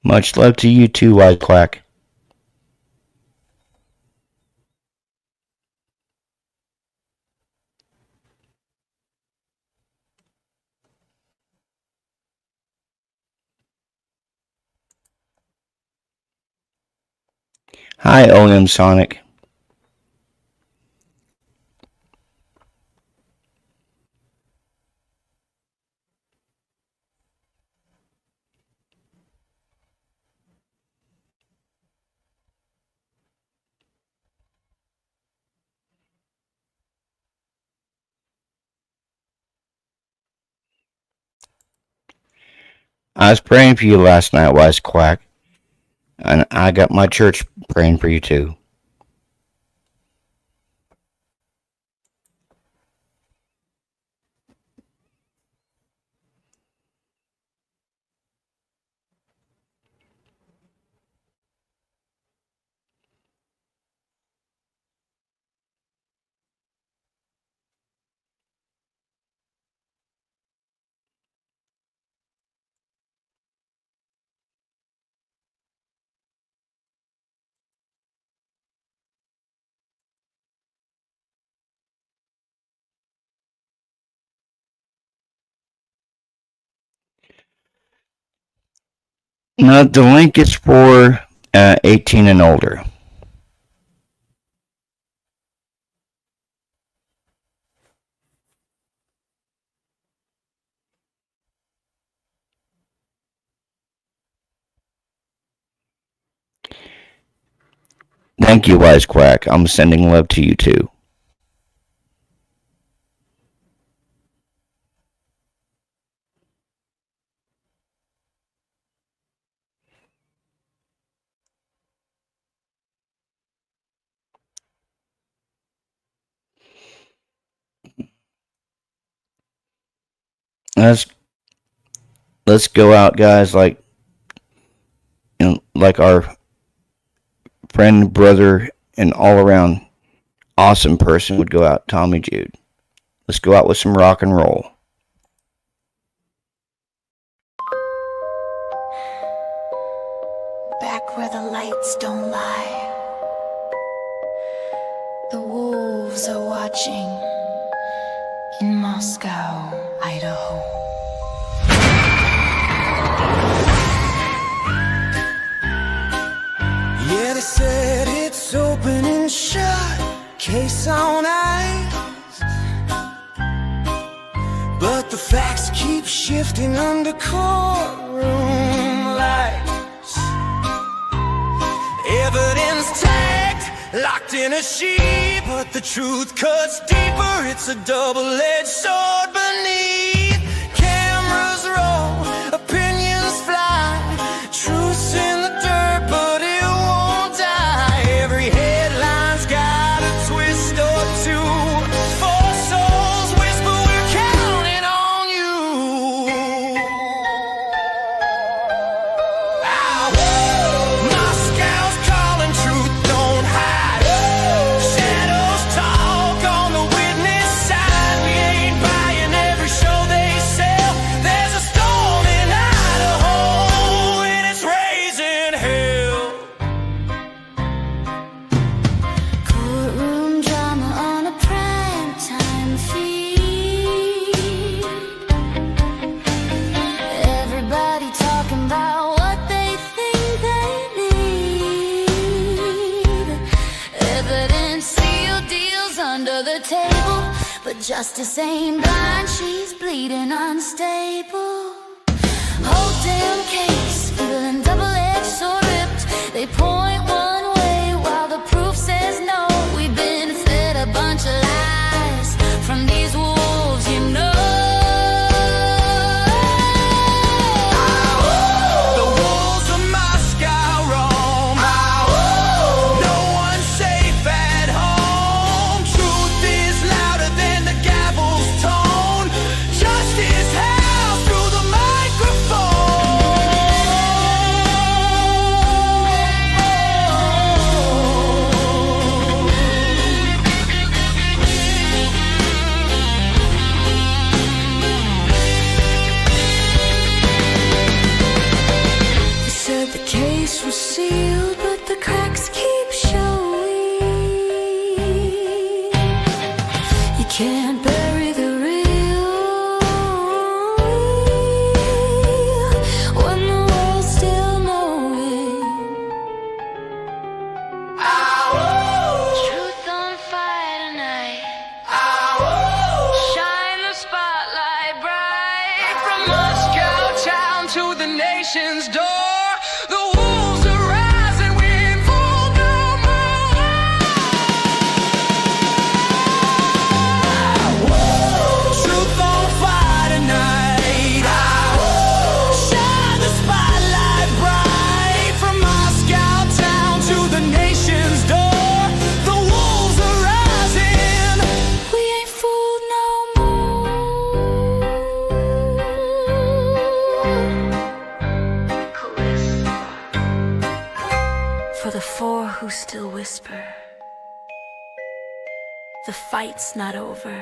Much love to you too, Wise Quack. Hi, OM Sonic. I was praying for you last night, Wise Quack. And I got my church praying for you too. Now, the link is for 18 and older. Thank you, Wise Quack. I'm sending love to you too. Let's go out, guys, like our friend, brother, and all around awesome person would go out, Tommy Jude. Let's go out with some rock and roll. Back where the lights don't lie, the wolves are watching in Moscow, Idaho. Yeah, they said it's open and shut, case on ice. But the facts keep shifting under courtroom lights. Evidence tagged, locked in a sheet, but the truth cuts deeper. It's a double-edged sword beneath. Cameras roll, opinions fly, truth's in the dirt, but it won't die. Every headline's got a twist or two. Four souls whisper, we're counting on you. Moscow's calling, truth don't hide. Shadows talk on the witness side. We ain't buying every show they sell. There's a storm in Idaho and it's raising hell. Courtroom drama on a primetime feed. Everybody talking about what they think they need. Evidence, sealed deals under the table, but justice ain't blind, she's bleeding unstable. Whole damn case feeling double-edged, sword ripped. They point one way while the proof says no. We've been fed a bunch of lies from these wolves, you know. The wolves of Moscow roam. No one's safe at home. Truth is louder than the gavel's tone. Justice howls through face was sealed, but the cracks keep showing. You can't bury the real when the world's still knowing. Truth on fire tonight. Shine the spotlight bright from Moscow town to the nation's door. The wolves are rising, we ain't fooled no more. Truth on fire tonight. Shine the spotlight bright from Moscow town to the nation's door. The wolves are rising, we ain't fooled no more. For the four who still whisper, the fight's not over.